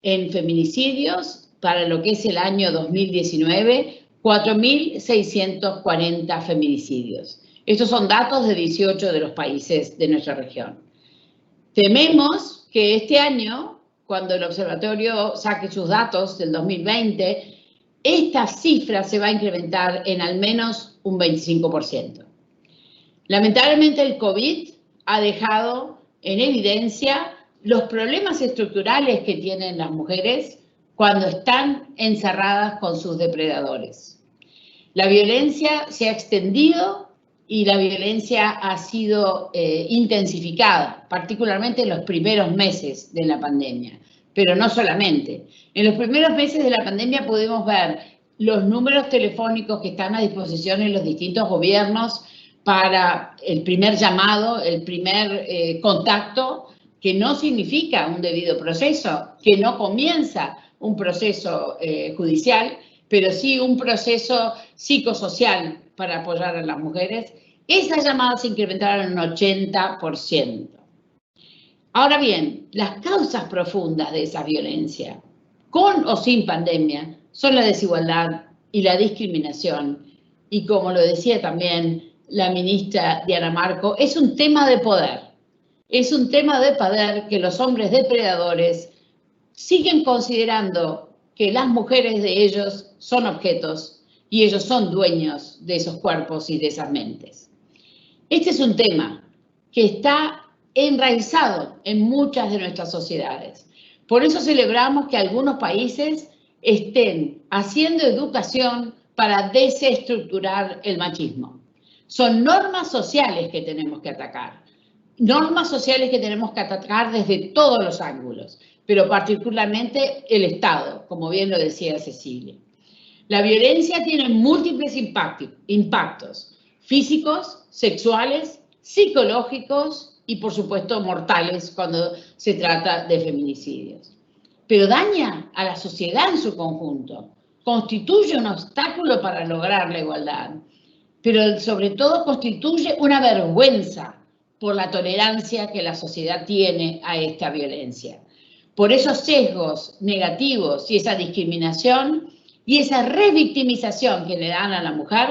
en feminicidios para lo que es el año 2019, 4.640 feminicidios. Estos son datos de 18 de los países de nuestra región. Tememos que este año, cuando el observatorio saque sus datos del 2020, esta cifra se va a incrementar en al menos un 25%. Lamentablemente el COVID ha dejado en evidencia los problemas estructurales que tienen las mujeres cuando están encerradas con sus depredadores. La violencia se ha extendido y la violencia ha sido intensificada, particularmente en los primeros meses de la pandemia. Pero no solamente. En los primeros meses de la pandemia pudimos ver los números telefónicos que están a disposición en los distintos gobiernos para el primer llamado, el primer contacto, que no significa un debido proceso, que no comienza un proceso judicial, pero sí un proceso psicosocial para apoyar a las mujeres. Esas llamadas se incrementaron en un 80%. Ahora bien, las causas profundas de esa violencia, con o sin pandemia, son la desigualdad y la discriminación. Y como lo decía también la ministra Diana Marco, es un tema de poder. Es un tema de poder que los hombres depredadores siguen considerando que las mujeres de ellos son objetos y ellos son dueños de esos cuerpos y de esas mentes. Este es un tema que está enraizado en muchas de nuestras sociedades. Por eso celebramos que algunos países estén haciendo educación para desestructurar el machismo. Son normas sociales que tenemos que atacar. Normas sociales que tenemos que atacar desde todos los ángulos, pero particularmente el Estado, como bien lo decía Cecilia. La violencia tiene múltiples impactos físicos, sexuales, psicológicos y, por supuesto, mortales cuando se trata de feminicidios. Pero daña a la sociedad en su conjunto, constituye un obstáculo para lograr la igualdad, pero sobre todo constituye una vergüenza por la tolerancia que la sociedad tiene a esta violencia. Por esos sesgos negativos y esa discriminación y esa revictimización que le dan a la mujer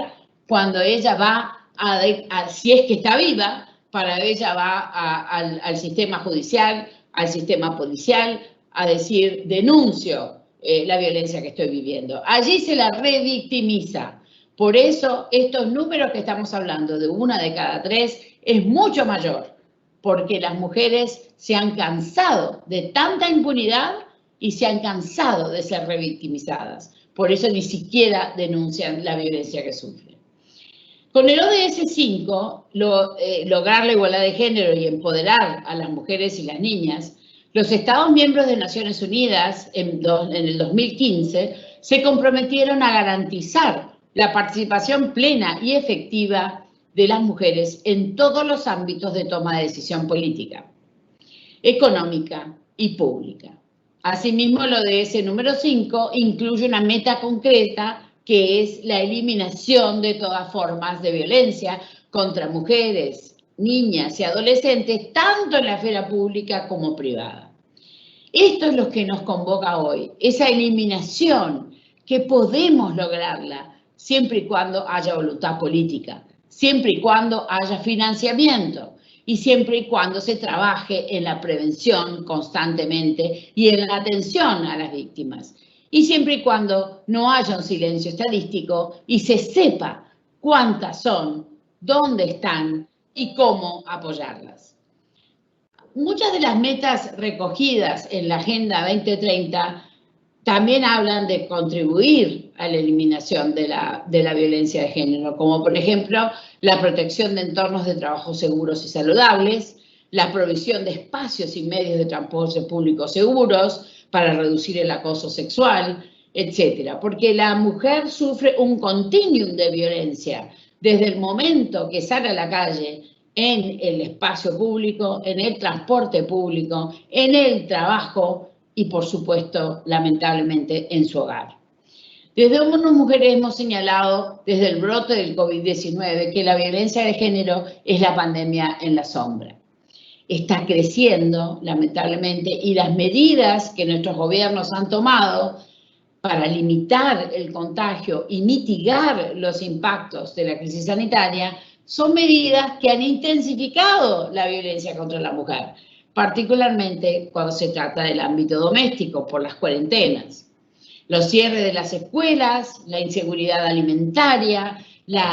cuando ella va si es que está viva, para ella va al sistema judicial, al sistema policial, a decir, denuncio la violencia que estoy viviendo. Allí se la revictimiza. Por eso, estos números que estamos hablando de 1 de cada 3 es mucho mayor, porque las mujeres se han cansado de tanta impunidad y se han cansado de ser revictimizadas. Por eso ni siquiera denuncian la violencia que sufren. Con el ODS 5, lograr la igualdad de género y empoderar a las mujeres y las niñas, los Estados miembros de Naciones Unidas en el 2015 se comprometieron a garantizar la participación plena y efectiva de las mujeres en todos los ámbitos de toma de decisión política, económica y pública. Asimismo, el ODS número 5 incluye una meta concreta que es la eliminación de todas formas de violencia contra mujeres, niñas y adolescentes, tanto en la esfera pública como privada. Esto es lo que nos convoca hoy, esa eliminación que podemos lograrla siempre y cuando haya voluntad política, siempre y cuando haya financiamiento y siempre y cuando se trabaje en la prevención constantemente y en la atención a las víctimas. Y siempre y cuando no haya un silencio estadístico y se sepa cuántas son, dónde están y cómo apoyarlas. Muchas de las metas recogidas en la Agenda 2030 también hablan de contribuir a la eliminación de la violencia de género, como por ejemplo la protección de entornos de trabajo seguros y saludables, la provisión de espacios y medios de transporte público seguros para reducir el acoso sexual, etcétera. Porque la mujer sufre un continuum de violencia desde el momento que sale a la calle, en el espacio público, en el transporte público, en el trabajo y, por supuesto, lamentablemente, en su hogar. Desde ONU Mujeres hemos señalado desde el brote del COVID-19 que la violencia de género es la pandemia en la sombra. Está creciendo, lamentablemente, y las medidas que nuestros gobiernos han tomado para limitar el contagio y mitigar los impactos de la crisis sanitaria son medidas que han intensificado la violencia contra la mujer, particularmente cuando se trata del ámbito doméstico, por las cuarentenas. Los cierres de las escuelas, la inseguridad alimentaria, la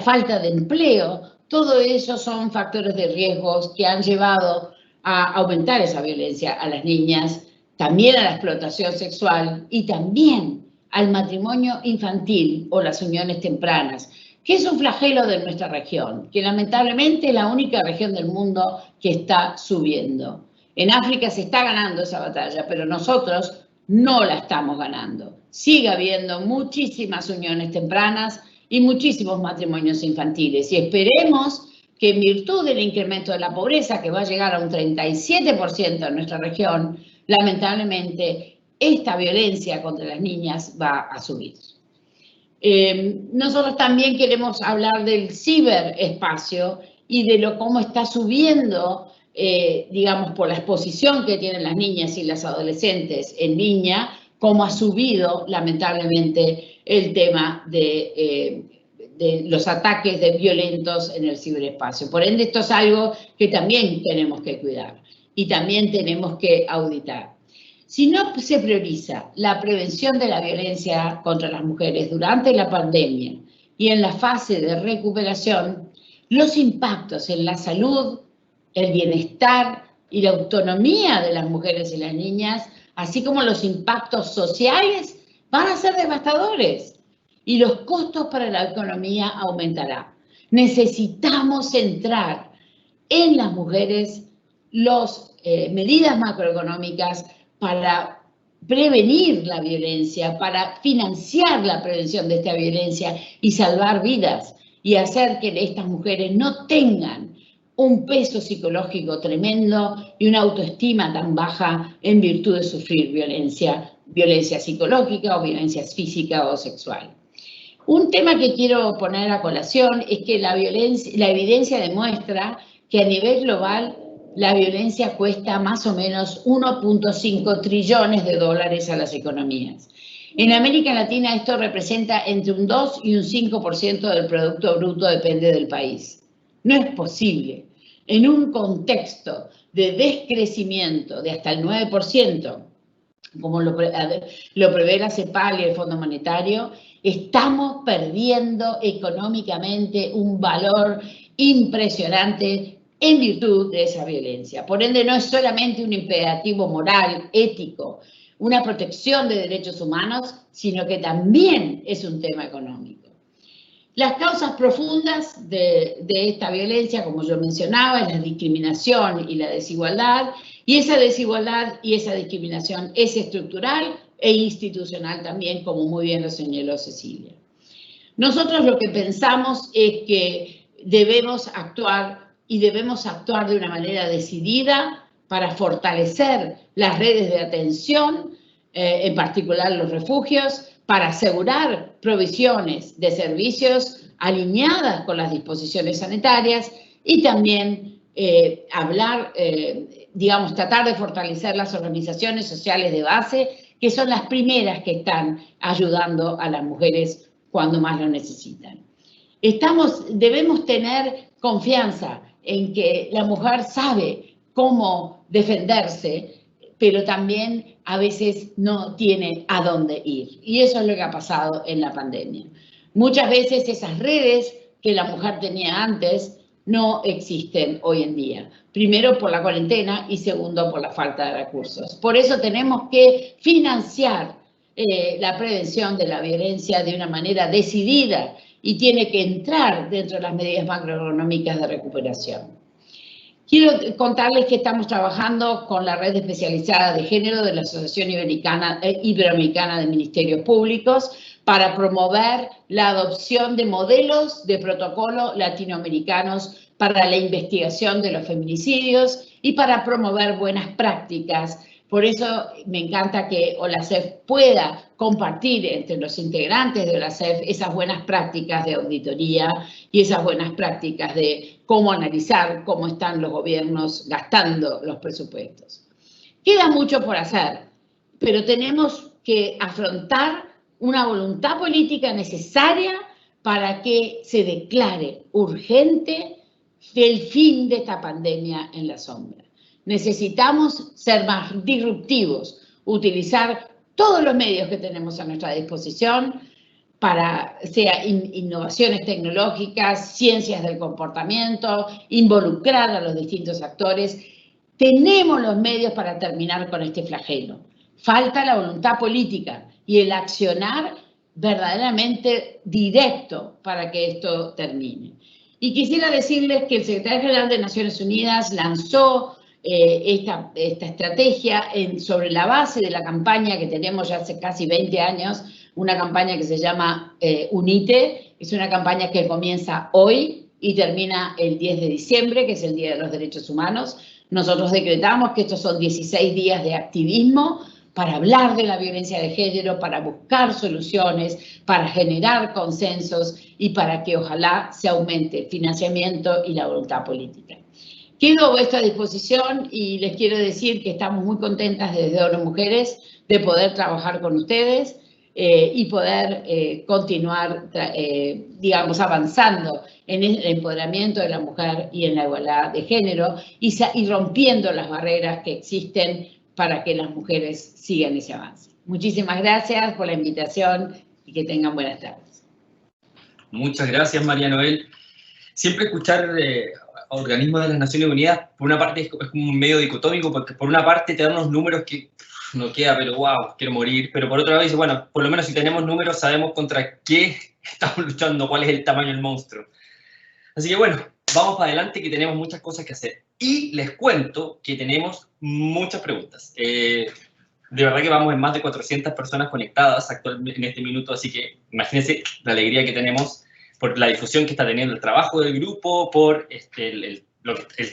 falta de empleo, todo eso son factores de riesgos que han llevado a aumentar esa violencia a las niñas, también a la explotación sexual y también al matrimonio infantil o las uniones tempranas, que es un flagelo de nuestra región, que lamentablemente es la única región del mundo que está subiendo. En África se está ganando esa batalla, pero nosotros no la estamos ganando. Sigue habiendo muchísimas uniones tempranas y muchísimos matrimonios infantiles. Y esperemos que en virtud del incremento de la pobreza, que va a llegar a un 37% en nuestra región, lamentablemente esta violencia contra las niñas va a subir. Nosotros también queremos hablar del ciberespacio y de cómo está subiendo, digamos, por la exposición que tienen las niñas y las adolescentes en línea, cómo ha subido, lamentablemente, el tema de los ataques violentos en el ciberespacio. Por ende, esto es algo que también tenemos que cuidar y también tenemos que auditar. Si no se prioriza la prevención de la violencia contra las mujeres durante la pandemia y en la fase de recuperación, los impactos en la salud, el bienestar y la autonomía de las mujeres y las niñas, así como los impactos sociales, van a ser devastadores y los costos para la economía aumentarán. Necesitamos centrar en las mujeres las medidas macroeconómicas para prevenir la violencia, para financiar la prevención de esta violencia y salvar vidas y hacer que estas mujeres no tengan un peso psicológico tremendo y una autoestima tan baja en virtud de sufrir violencia psicológica o violencia física o sexual. Un tema que quiero poner a colación es que la evidencia demuestra que a nivel global la violencia cuesta más o menos 1.5 trillones de dólares a las economías. En América Latina esto representa entre un 2 y un 5% del Producto Bruto, depende del país. No es posible, en un contexto de descrecimiento de hasta el 9%, como lo prevé la CEPAL y el Fondo Monetario, estamos perdiendo económicamente un valor impresionante en virtud de esa violencia. Por ende, no es solamente un imperativo moral, ético, una protección de derechos humanos, sino que también es un tema económico. Las causas profundas de esta violencia, como yo mencionaba, es la discriminación y la desigualdad, y esa desigualdad y esa discriminación es estructural e institucional también, como muy bien lo señaló Cecilia. Nosotros lo que pensamos es que debemos actuar y debemos actuar de una manera decidida para fortalecer las redes de atención, en particular los refugios, para asegurar provisiones de servicios alineadas con las disposiciones sanitarias y también tratar de fortalecer las organizaciones sociales de base, que son las primeras que están ayudando a las mujeres cuando más lo necesitan. Debemos tener confianza en que la mujer sabe cómo defenderse, pero también a veces no tiene a dónde ir. Y eso es lo que ha pasado en la pandemia. Muchas veces esas redes que la mujer tenía antes no existen hoy en día. Primero por la cuarentena y segundo por la falta de recursos. Por eso tenemos que financiar la prevención de la violencia de una manera decidida y tiene que entrar dentro de las medidas macroeconómicas de recuperación. Quiero contarles que estamos trabajando con la red especializada de género de la Asociación Iberoamericana de Ministerios Públicos para promover la adopción de modelos de protocolo latinoamericanos para la investigación de los feminicidios y para promover buenas prácticas. Por eso me encanta que OLACEF pueda compartir entre los integrantes de OLACEF esas buenas prácticas de auditoría y esas buenas prácticas de cómo analizar cómo están los gobiernos gastando los presupuestos. Queda mucho por hacer, pero tenemos que afrontar una voluntad política necesaria para que se declare urgente el fin de esta pandemia en la sombra. Necesitamos ser más disruptivos, utilizar todos los medios que tenemos a nuestra disposición, sea innovaciones tecnológicas, ciencias del comportamiento, involucrar a los distintos actores. Tenemos los medios para terminar con este flagelo. Falta la voluntad política y el accionar verdaderamente directo para que esto termine. Y quisiera decirles que el secretario general de Naciones Unidas lanzó esta estrategia sobre la base de la campaña que tenemos ya hace casi 20 años, una campaña que se llama UNITE. Es una campaña que comienza hoy y termina el 10 de diciembre, que es el Día de los Derechos Humanos. Nosotros decretamos que estos son 16 días de activismo para hablar de la violencia de género, para buscar soluciones, para generar consensos y para que ojalá se aumente el financiamiento y la voluntad política. Quedo a vuestra disposición y les quiero decir que estamos muy contentas desde ONU Mujeres de poder trabajar con ustedes y poder continuar, digamos, avanzando en el empoderamiento de la mujer y en la igualdad de género y rompiendo las barreras que existen para que las mujeres sigan ese avance. Muchísimas gracias por la invitación y que tengan buenas tardes. Muchas gracias, María Noel. Siempre escuchar organismos de las Naciones Unidas, por una parte es como un medio dicotómico, porque por una parte te dan unos números que no queda, pero wow, quiero morir, pero por otro lado dice, bueno, por lo menos si tenemos números sabemos contra qué estamos luchando, cuál es el tamaño del monstruo. Así que bueno, vamos para adelante que tenemos muchas cosas que hacer. Y les cuento que tenemos muchas preguntas. De verdad que vamos en más de 400 personas conectadas actualmente en este minuto, así que imagínense la alegría que tenemos por la difusión que está teniendo el trabajo del grupo, por el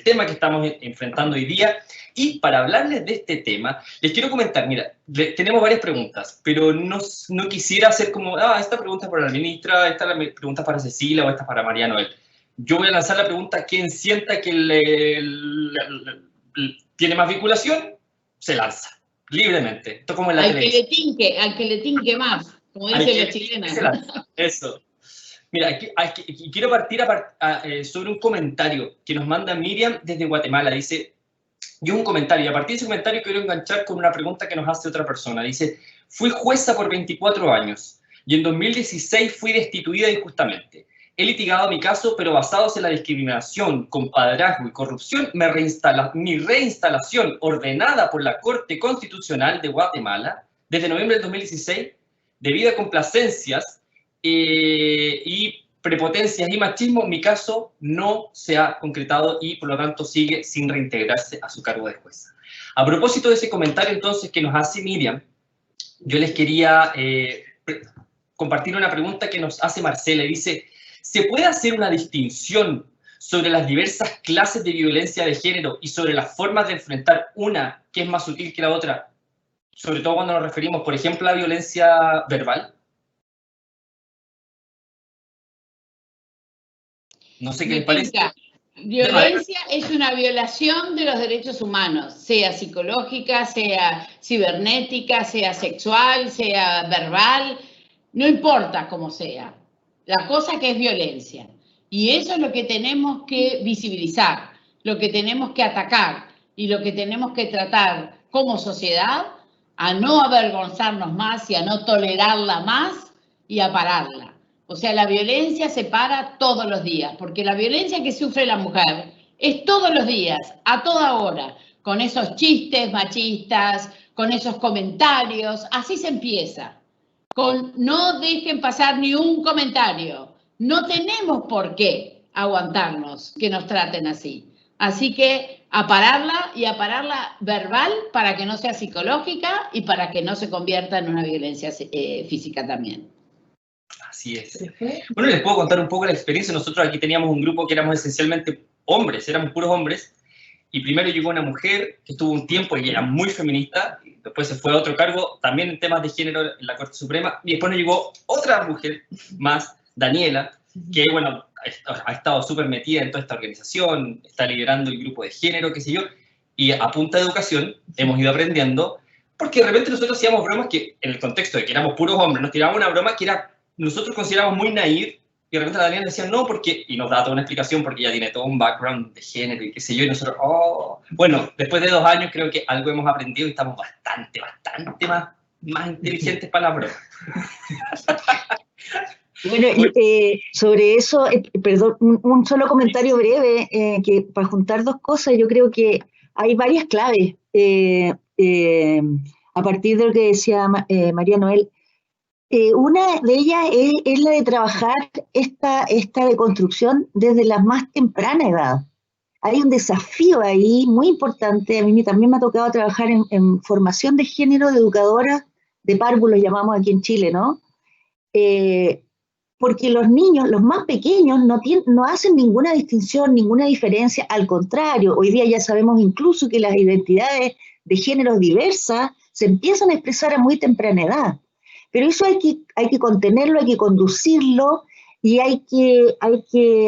tema que estamos enfrentando hoy día. Y para hablarles de este tema, les quiero comentar, mira, tenemos varias preguntas, pero no quisiera hacer como, esta pregunta es para la ministra, esta pregunta es para Cecilia o esta es para María Noel. Yo voy a lanzar la pregunta, quien sienta que tiene más vinculación, se lanza, libremente. Esto como en la televisión. Al que le tinque más, como dice la chilena. Eso. Mira, quiero partir sobre un comentario que nos manda Miriam desde Guatemala. Dice, yo un comentario, y a partir de ese comentario quiero enganchar con una pregunta que nos hace otra persona. Dice, fui jueza por 24 años y en 2016 fui destituida injustamente. He litigado mi caso, pero basados en la discriminación, compadrazgo y corrupción, mi reinstalación ordenada por la Corte Constitucional de Guatemala desde noviembre del 2016, debido a complacencias y prepotencias y machismo, mi caso no se ha concretado y por lo tanto sigue sin reintegrarse a su cargo de jueza. A propósito de ese comentario entonces que nos hace Miriam, yo les quería compartir una pregunta que nos hace Marcela y dice, ¿se puede hacer una distinción sobre las diversas clases de violencia de género y sobre las formas de enfrentar una que es más sutil que la otra, sobre todo cuando nos referimos, por ejemplo, a la violencia verbal? No sé qué les parece. Violencia es una violación de los derechos humanos, sea psicológica, sea cibernética, sea sexual, sea verbal, no importa cómo sea. La cosa que es violencia. Y eso es lo que tenemos que visibilizar, lo que tenemos que atacar y lo que tenemos que tratar como sociedad a no avergonzarnos más y a no tolerarla más y a pararla. O sea, la violencia se para todos los días, porque la violencia que sufre la mujer es todos los días, a toda hora, con esos chistes machistas, con esos comentarios, así se empieza. Con no dejen pasar ni un comentario. No tenemos por qué aguantarnos que nos traten así. Así que a pararla verbal para que no sea psicológica y para que no se convierta en una violencia física también. Así es. Bueno, les puedo contar un poco la experiencia. Nosotros aquí teníamos un grupo que éramos esencialmente hombres, éramos puros hombres, y primero llegó una mujer que estuvo un tiempo y era muy feminista, y después se fue a otro cargo, también en temas de género en la Corte Suprema, y después nos llegó otra mujer más, Daniela, que, bueno, ha estado súper metida en toda esta organización, está liderando el grupo de género, qué sé yo, y a punta de educación hemos ido aprendiendo, porque de repente nosotros hacíamos bromas que, en el contexto de que éramos puros hombres, nos tirábamos una broma que era, nosotros considerábamos muy naive, y de repente la Daniela decía, no, porque, y nos daba toda una explicación, porque ella tiene todo un background de género y qué sé yo, y nosotros, oh, bueno, después de 2 años creo que algo hemos aprendido y estamos bastante más inteligentes para la broma. Bueno, sobre eso, perdón, un solo comentario breve, que para juntar 2 cosas, yo creo que hay varias claves a partir de lo que decía María Noel. Una de ellas es la de trabajar esta deconstrucción desde la más temprana edad. Hay un desafío ahí muy importante. A mí también me ha tocado trabajar en formación de género de educadoras de párvulos, llamamos aquí en Chile, ¿no? Porque los niños, los más pequeños, no hacen ninguna distinción, ninguna diferencia. Al contrario, hoy día ya sabemos incluso que las identidades de géneros diversas se empiezan a expresar a muy temprana edad. Pero eso hay que contenerlo, hay que conducirlo y hay que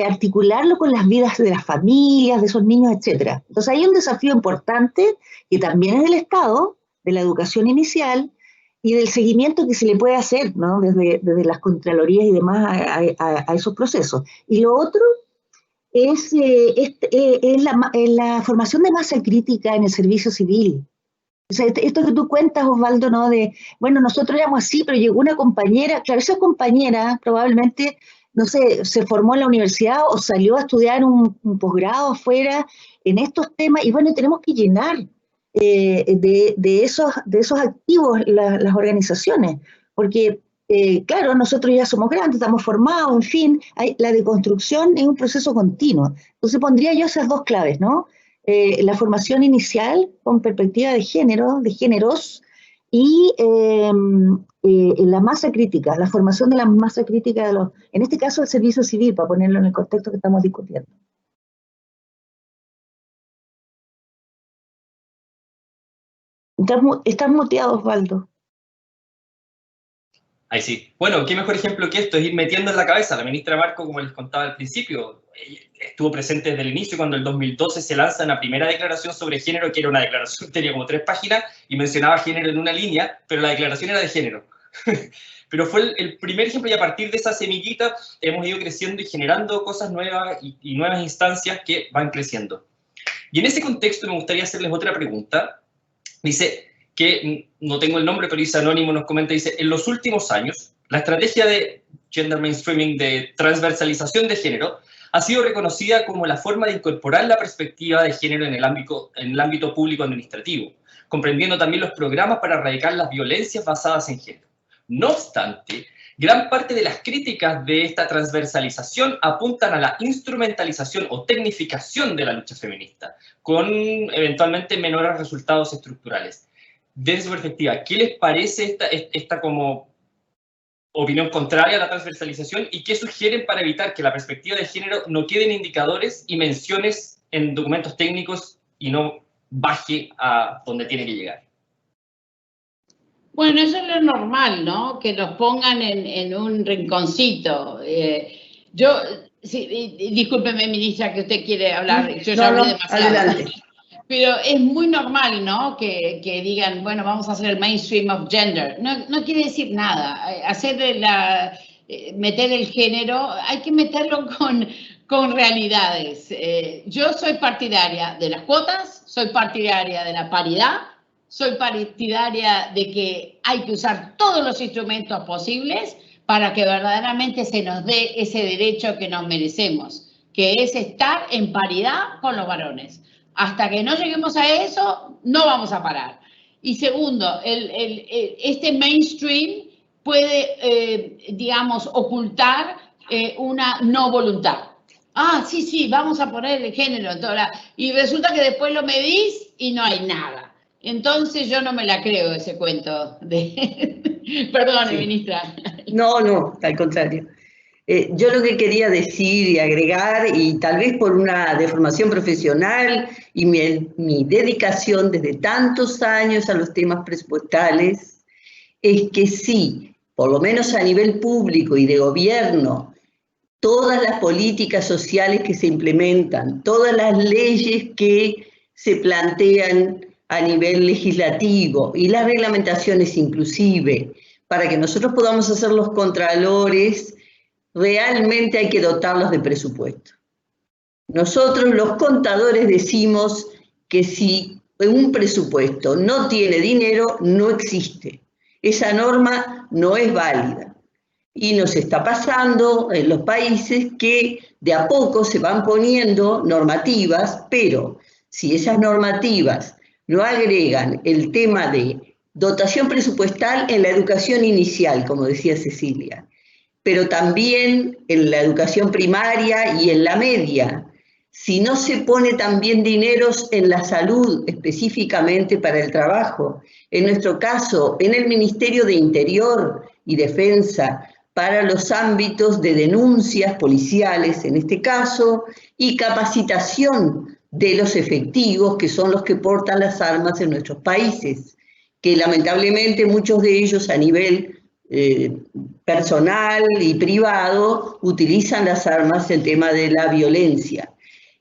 articularlo con las vidas de las familias, de esos niños, etc. Entonces hay un desafío importante que también es del Estado, de la educación inicial y del seguimiento que se le puede hacer, ¿no? Desde las contralorías y demás a esos procesos. Y lo otro es la formación de masa crítica en el servicio civil. O sea, esto que tú cuentas, Osvaldo, ¿no? Bueno, nosotros éramos así, pero llegó una compañera, claro, esa compañera probablemente, no sé, se formó en la universidad o salió a estudiar un posgrado afuera en estos temas, y bueno, tenemos que llenar de esos activos las organizaciones, porque, claro, nosotros ya somos grandes, estamos formados, en fin, la deconstrucción es un proceso continuo. Entonces pondría yo esas 2 claves, ¿no? La formación inicial con perspectiva de género, de géneros, y la masa crítica, la formación de la masa crítica en este caso el servicio civil, para ponerlo en el contexto que estamos discutiendo. Estás muteado, Osvaldo. Ahí sí. Bueno, qué mejor ejemplo que esto, es ir metiendo en la cabeza. La ministra Marco, como les contaba al principio, estuvo presente desde el inicio, cuando en el 2012 se lanza una primera declaración sobre género, que era una declaración, tenía como 3 páginas, y mencionaba género en una línea, pero la declaración era de género. Pero fue el primer ejemplo, y a partir de esa semillita hemos ido creciendo y generando cosas nuevas y nuevas instancias que van creciendo. Y en ese contexto me gustaría hacerles otra pregunta. Dice que, no tengo el nombre, pero dice Anónimo, nos comenta, dice, en los últimos años, la estrategia de gender mainstreaming, de transversalización de género, ha sido reconocida como la forma de incorporar la perspectiva de género en el ámbito público administrativo, comprendiendo también los programas para erradicar las violencias basadas en género. No obstante, gran parte de las críticas de esta transversalización apuntan a la instrumentalización o tecnificación de la lucha feminista, con eventualmente menores resultados estructurales. Desde su perspectiva, ¿qué les parece esta como opinión contraria a la transversalización y qué sugieren para evitar que la perspectiva de género no quede en indicadores y menciones en documentos técnicos y no baje a donde tiene que llegar? Bueno, eso es lo normal, ¿no? Que nos pongan en un rinconcito. Discúlpeme, ministra, que usted quiere hablar, yo ya hablé demasiado. Adelante. Pero es muy normal, ¿no? Que digan, bueno, vamos a hacer el mainstream of gender. No quiere decir nada. Meter el género, hay que meterlo con realidades. Yo soy partidaria de las cuotas, soy partidaria de la paridad, soy partidaria de que hay que usar todos los instrumentos posibles para que verdaderamente se nos dé ese derecho que nos merecemos, que es estar en paridad con los varones. Hasta que no lleguemos a eso, no vamos a parar. Y segundo, este mainstream puede, digamos, ocultar una no voluntad. sí, vamos a poner el género en toda y resulta que después lo medís y no hay nada. Entonces yo no me la creo ese cuento de... Perdone, Sí. ministra. No, al contrario. Yo lo que quería decir y agregar, y tal vez por una deformación profesional y mi dedicación desde tantos años a los temas presupuestales, es que sí, por lo menos a nivel público y de gobierno, todas las políticas sociales que se implementan, todas las leyes que se plantean a nivel legislativo y las reglamentaciones inclusive, para que nosotros podamos hacer los contralores, realmente hay que dotarlos de presupuesto. Nosotros los contadores decimos que si un presupuesto no tiene dinero, no existe. Esa norma no es válida. Y nos está pasando en los países que de a poco se van poniendo normativas, pero si esas normativas no agregan el tema de dotación presupuestal en la educación inicial, como decía Cecilia, pero también en la educación primaria y en la media, si no se pone también dineros en la salud, específicamente para el trabajo, en nuestro caso, en el Ministerio de Interior y Defensa, para los ámbitos de denuncias policiales, en este caso, y capacitación de los efectivos, que son los que portan las armas en nuestros países, que lamentablemente muchos de ellos a nivel personal y privado utilizan las armas en tema de la violencia.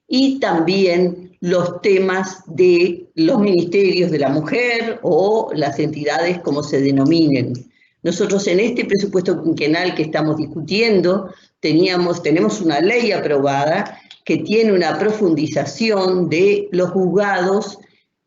Y también los temas de los ministerios de la mujer o las entidades como se denominen. Nosotros en este presupuesto quinquenal que estamos discutiendo tenemos una ley aprobada que tiene una profundización de los juzgados,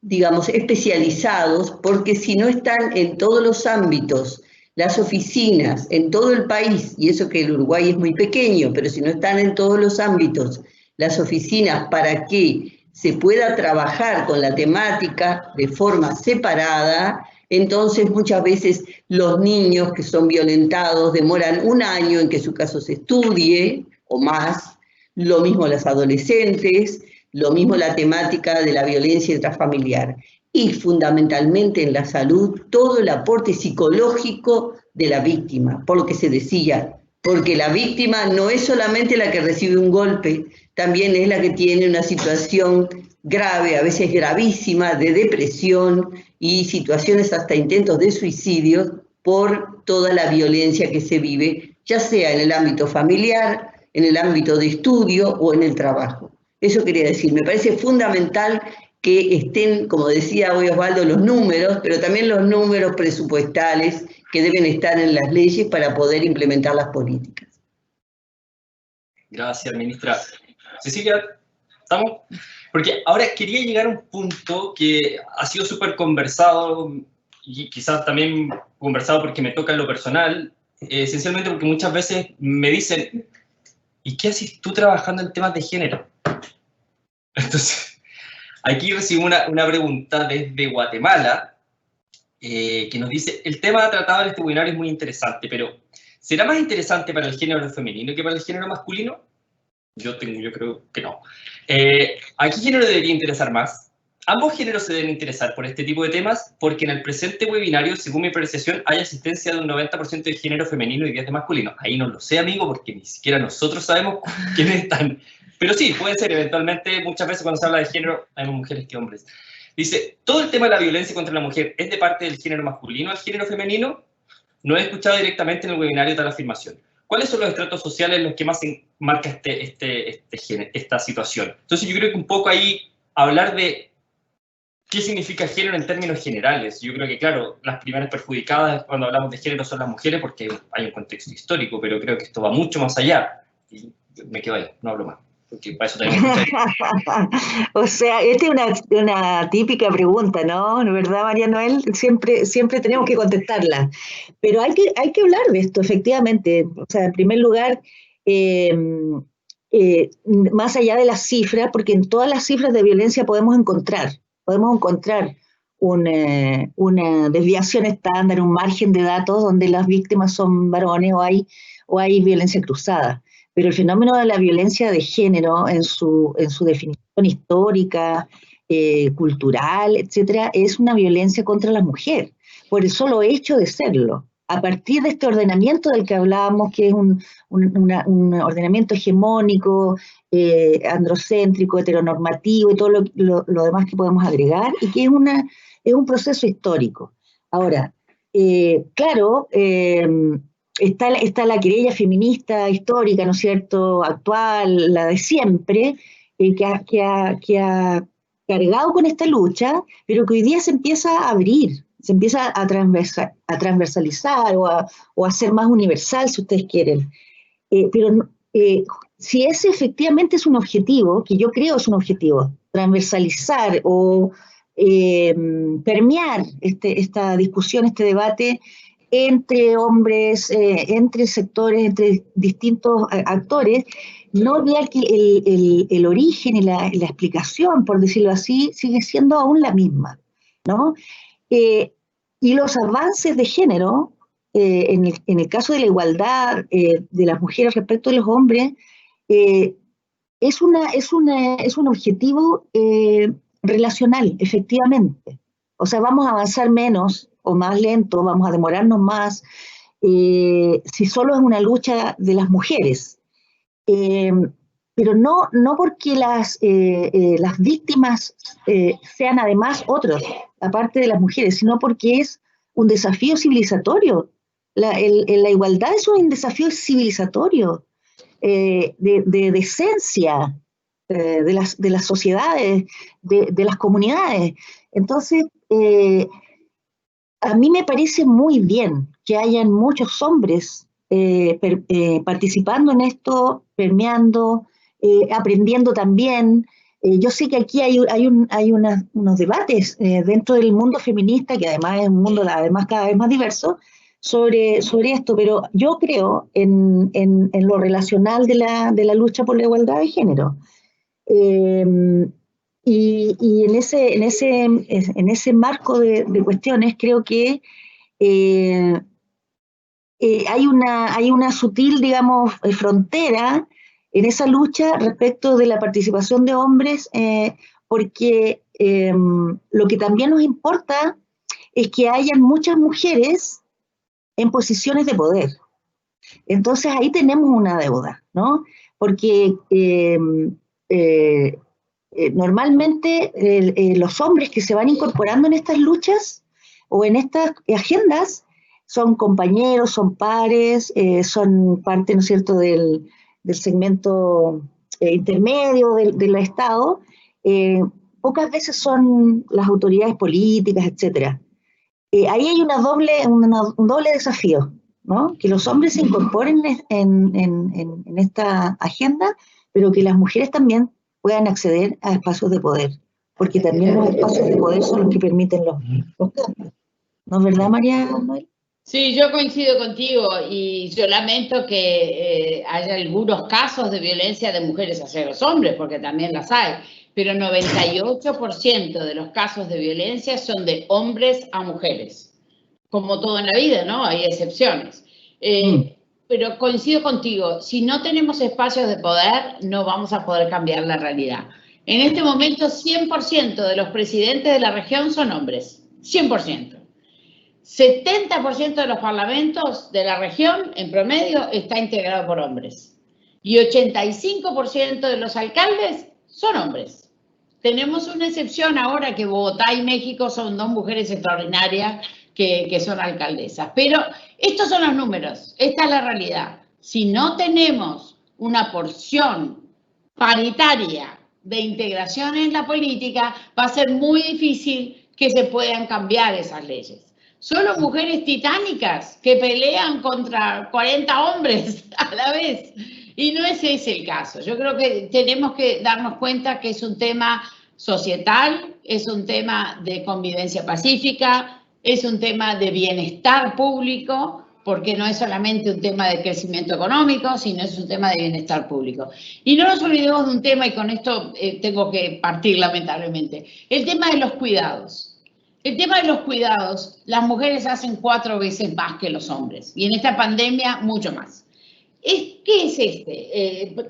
digamos, especializados, porque si no están en todos los ámbitos las oficinas en todo el país, y eso que el Uruguay es muy pequeño, pero si no están en todos los ámbitos las oficinas para que se pueda trabajar con la temática de forma separada, entonces muchas veces los niños que son violentados demoran un año en que su caso se estudie o más, lo mismo las adolescentes, lo mismo la temática de la violencia intrafamiliar. Y fundamentalmente en la salud, todo el aporte psicológico de la víctima, por lo que se decía, porque la víctima no es solamente la que recibe un golpe, también es la que tiene una situación grave, a veces gravísima, de depresión y situaciones hasta intentos de suicidio por toda la violencia que se vive, ya sea en el ámbito familiar, en el ámbito de estudio o en el trabajo. Eso quería decir, me parece fundamental que estén, como decía hoy Osvaldo, los números, pero también los números presupuestales que deben estar en las leyes para poder implementar las políticas. Gracias, ministra. Cecilia, ¿estamos? Porque ahora quería llegar a un punto que ha sido súper conversado y quizás también conversado porque me toca en lo personal, esencialmente porque muchas veces me dicen, ¿y qué haces tú trabajando en temas de género? Entonces, aquí recibimos una pregunta desde Guatemala que nos dice, el tema tratado en este webinario es muy interesante, pero ¿será más interesante para el género femenino que para el género masculino? Yo creo que no. ¿A qué género debería interesar más? Ambos géneros se deben interesar por este tipo de temas porque en el presente webinario, según mi apreciación, hay asistencia de un 90% de género femenino y 10% de masculino. Ahí no lo sé, amigo, porque ni siquiera nosotros sabemos quiénes están. Pero sí, puede ser, eventualmente, muchas veces cuando se habla de género, hay más mujeres que hombres. Dice, ¿todo el tema de la violencia contra la mujer es de parte del género masculino al género femenino? No he escuchado directamente en el webinario tal afirmación. ¿Cuáles son los estratos sociales en los que más se marca esta situación? Entonces yo creo que un poco ahí hablar de qué significa género en términos generales. Yo creo que, claro, las primeras perjudicadas cuando hablamos de género son las mujeres porque hay un contexto histórico, pero creo que esto va mucho más allá. Y me quedo ahí, no hablo más. Porque para eso también O sea, esta es una típica pregunta, ¿no? ¿No es verdad, María Noel? Siempre tenemos que contestarla. Pero hay que hablar de esto, efectivamente. O sea, en primer lugar, más allá de las cifras, porque en todas las cifras de violencia podemos encontrar una desviación estándar, un margen de datos donde las víctimas son varones o hay violencia cruzada. pero el fenómeno de la violencia de género en su definición histórica, cultural, etcétera, es una violencia contra la mujer, por el solo hecho de serlo. A partir de este ordenamiento del que hablábamos, que es un ordenamiento hegemónico, androcéntrico, heteronormativo y todo lo demás que podemos agregar, y que es un proceso histórico. Ahora, claro, está la querella feminista histórica, ¿no es cierto?, actual, la de siempre, que ha cargado con esta lucha, pero que hoy día se empieza a abrir, se empieza a transversalizar o a ser más universal, si ustedes quieren. Pero si ese efectivamente es un objetivo, que yo creo es un objetivo, transversalizar o permear esta discusión, este debate entre hombres, entre sectores, entre distintos actores, no olvidar que el origen y la explicación, por decirlo así, sigue siendo aún la misma, ¿no? Y los avances de género, en el caso de la igualdad de las mujeres respecto de los hombres, es un objetivo relacional, efectivamente. O sea, vamos a avanzar menos o más lento, vamos a demorarnos más, si solo es una lucha de las mujeres. Pero no porque las víctimas sean además otros, aparte de las mujeres, sino porque es un desafío civilizatorio. La igualdad es un desafío civilizatorio, de decencia de las sociedades, de las comunidades. Entonces, a mí me parece muy bien que hayan muchos hombres participando en esto, permeando, aprendiendo también. Yo sé que aquí hay unos debates dentro del mundo feminista, que además es un mundo cada vez más diverso, sobre esto, pero yo creo en lo relacional de la lucha por la igualdad de género. Y en ese marco de cuestiones creo que hay una sutil, digamos, frontera en esa lucha respecto de la participación de hombres, porque lo que también nos importa es que hayan muchas mujeres en posiciones de poder. Entonces ahí tenemos una deuda, ¿no? Porque normalmente los hombres que se van incorporando en estas luchas o en estas agendas son compañeros, son pares, son parte, ¿no es cierto?, del segmento intermedio del Estado. Pocas veces son las autoridades políticas, etcétera. Ahí hay un doble desafío, ¿no? Que los hombres se incorporen en esta agenda, pero que las mujeres también puedan acceder a espacios de poder, porque también los espacios de poder son los que permiten los cambios. ¿No es verdad, María Noel? Sí, yo coincido contigo y yo lamento que haya algunos casos de violencia de mujeres hacia los hombres, porque también las hay, pero 98% de los casos de violencia son de hombres a mujeres, como todo en la vida, ¿no? Hay excepciones. Pero coincido contigo, si no tenemos espacios de poder, no vamos a poder cambiar la realidad. En este momento, 100% de los presidentes de la región son hombres, 100%. 70% de los parlamentos de la región, en promedio, está integrado por hombres. Y 85% de los alcaldes son hombres. Tenemos una excepción ahora que Bogotá y México son dos mujeres extraordinarias que son alcaldesas. Pero estos son los números, esta es la realidad. Si no tenemos una porción paritaria de integración en la política, va a ser muy difícil que se puedan cambiar esas leyes. Solo mujeres titánicas que pelean contra 40 hombres a la vez. Y no ese es el caso. Yo creo que tenemos que darnos cuenta que es un tema societal, es un tema de convivencia pacífica, es un tema de bienestar público, porque no es solamente un tema de crecimiento económico, sino es un tema de bienestar público. Y no nos olvidemos de un tema, y con esto tengo que partir lamentablemente, el tema de los cuidados. El tema de los cuidados, las mujeres hacen 4 veces más que los hombres, y en esta pandemia mucho más. ¿Qué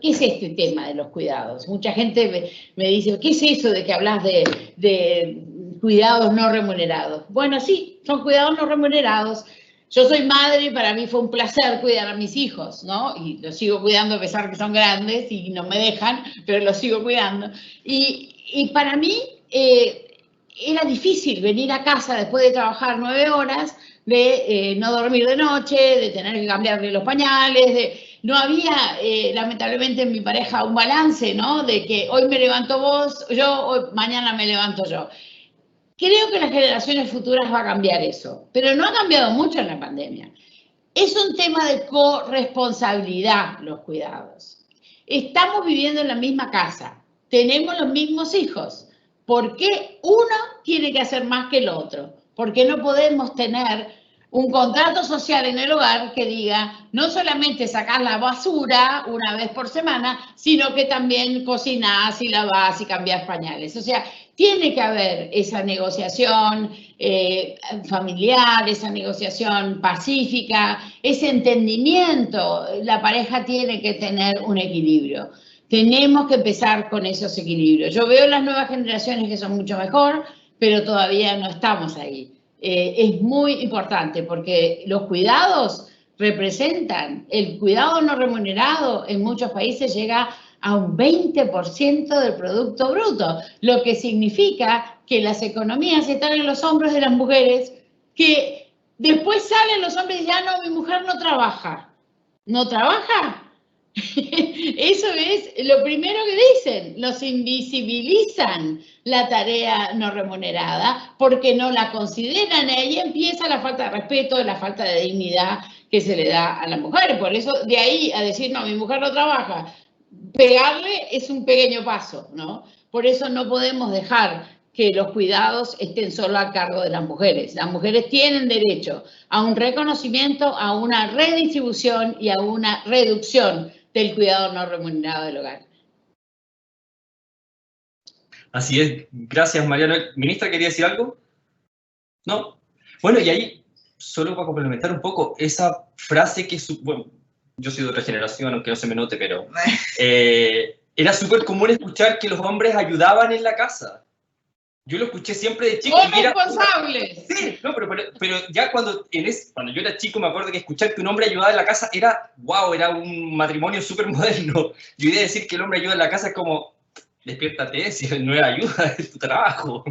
es este tema de los cuidados? Mucha gente me dice, ¿qué es eso de que hablas de cuidados no remunerados? Bueno, sí, son cuidados no remunerados. Yo soy madre y para mí fue un placer cuidar a mis hijos, ¿no? Y los sigo cuidando a pesar que son grandes y no me dejan, pero los sigo cuidando. Y para mí era difícil venir a casa después de trabajar 9 horas, de no dormir de noche, de tener que cambiarle los pañales, no había, lamentablemente en mi pareja, un balance, ¿no? De que hoy me levanto yo, mañana me levanto yo. Creo que las generaciones futuras va a cambiar eso, pero no ha cambiado mucho en la pandemia. Es un tema de corresponsabilidad los cuidados. Estamos viviendo en la misma casa, tenemos los mismos hijos. ¿Por qué uno tiene que hacer más que el otro? ¿Por qué no podemos tener un contrato social en el hogar que diga no solamente sacar la basura una vez por semana, sino que también cocinás y lavás y cambiás pañales? O sea, tiene que haber esa negociación familiar, esa negociación pacífica, ese entendimiento. La pareja tiene que tener un equilibrio. Tenemos que empezar con esos equilibrios. Yo veo las nuevas generaciones que son mucho mejor, pero todavía no estamos ahí. Es muy importante porque los cuidados representan, el cuidado no remunerado en muchos países llega a un 20% del Producto Bruto, lo que significa que las economías están en los hombros de las mujeres, que después salen los hombres y dicen, no, mi mujer no trabaja. ¿No trabaja? Eso es lo primero que dicen, los invisibilizan la tarea no remunerada porque no la consideran, ahí empieza la falta de respeto, la falta de dignidad que se le da a la mujer. Por eso de ahí a decir, no, mi mujer no trabaja, pegarle es un pequeño paso, ¿no? Por eso no podemos dejar que los cuidados estén solo a cargo de las mujeres. Las mujeres tienen derecho a un reconocimiento, a una redistribución y a una reducción del cuidado no remunerado del hogar. Así es. Gracias, Mariano. ¿Ministra quería decir algo? ¿No? Bueno, y ahí, solo para complementar un poco, esa frase que, bueno, yo soy de otra generación, aunque no se me note, pero era súper común escuchar que los hombres ayudaban en la casa. Yo lo escuché siempre de chico. ¡Responsables! Sí, no, pero ya cuando yo era chico me acuerdo que escuchar que un hombre ayudaba en la casa era, wow, era un matrimonio súper moderno. Yo iba a decir que el hombre ayuda en la casa es como, despiértate, si no es ayuda, es tu trabajo.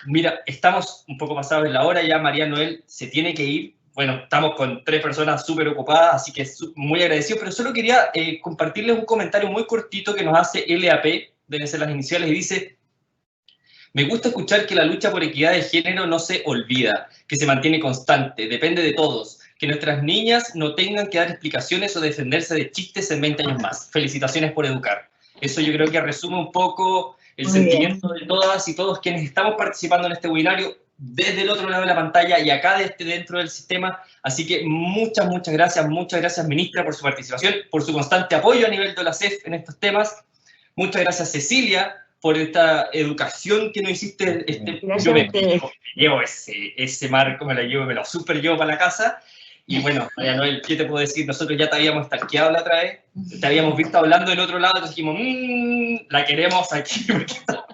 Mira, estamos un poco pasados en la hora, ya María Noel se tiene que ir. Bueno, estamos con 3 personas súper ocupadas, así que muy agradecido, pero solo quería compartirles un comentario muy cortito que nos hace LAP, deben ser las iniciales, y dice: me gusta escuchar que la lucha por equidad de género no se olvida, que se mantiene constante, depende de todos, que nuestras niñas no tengan que dar explicaciones o defenderse de chistes en 20 años más. Felicitaciones por educar. Eso yo creo que resume un poco el sentimiento de todas y todos quienes estamos participando en este webinario desde el otro lado de la pantalla y acá dentro del sistema. Así que muchas gracias, ministra, por su participación, por su constante apoyo a nivel de la CEF en estos temas. Muchas gracias, Cecilia, por esta educación que nos hiciste. Yo me llevo ese marco, me lo super llevo para la casa. Y bueno, María Noel, ¿qué te puedo decir? Nosotros ya te habíamos stalkeado la otra vez, te habíamos visto hablando del otro lado, entonces dijimos, la queremos aquí porque está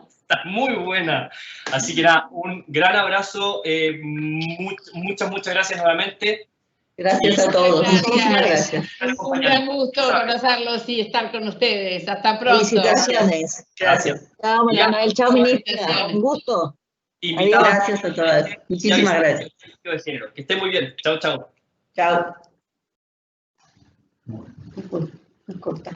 muy buena. Así que nada, un gran abrazo, muchas gracias nuevamente. Gracias a todos, muchísimas gracias. Un gran gusto conocerlos y estar con ustedes. Hasta pronto. Felicitaciones. Gracias. Chao, María Noel. Chao, ministra. Un gusto. Gracias a todas. Muchísimas gracias. Que estén muy bien. Chao, chao. Chao. Corta.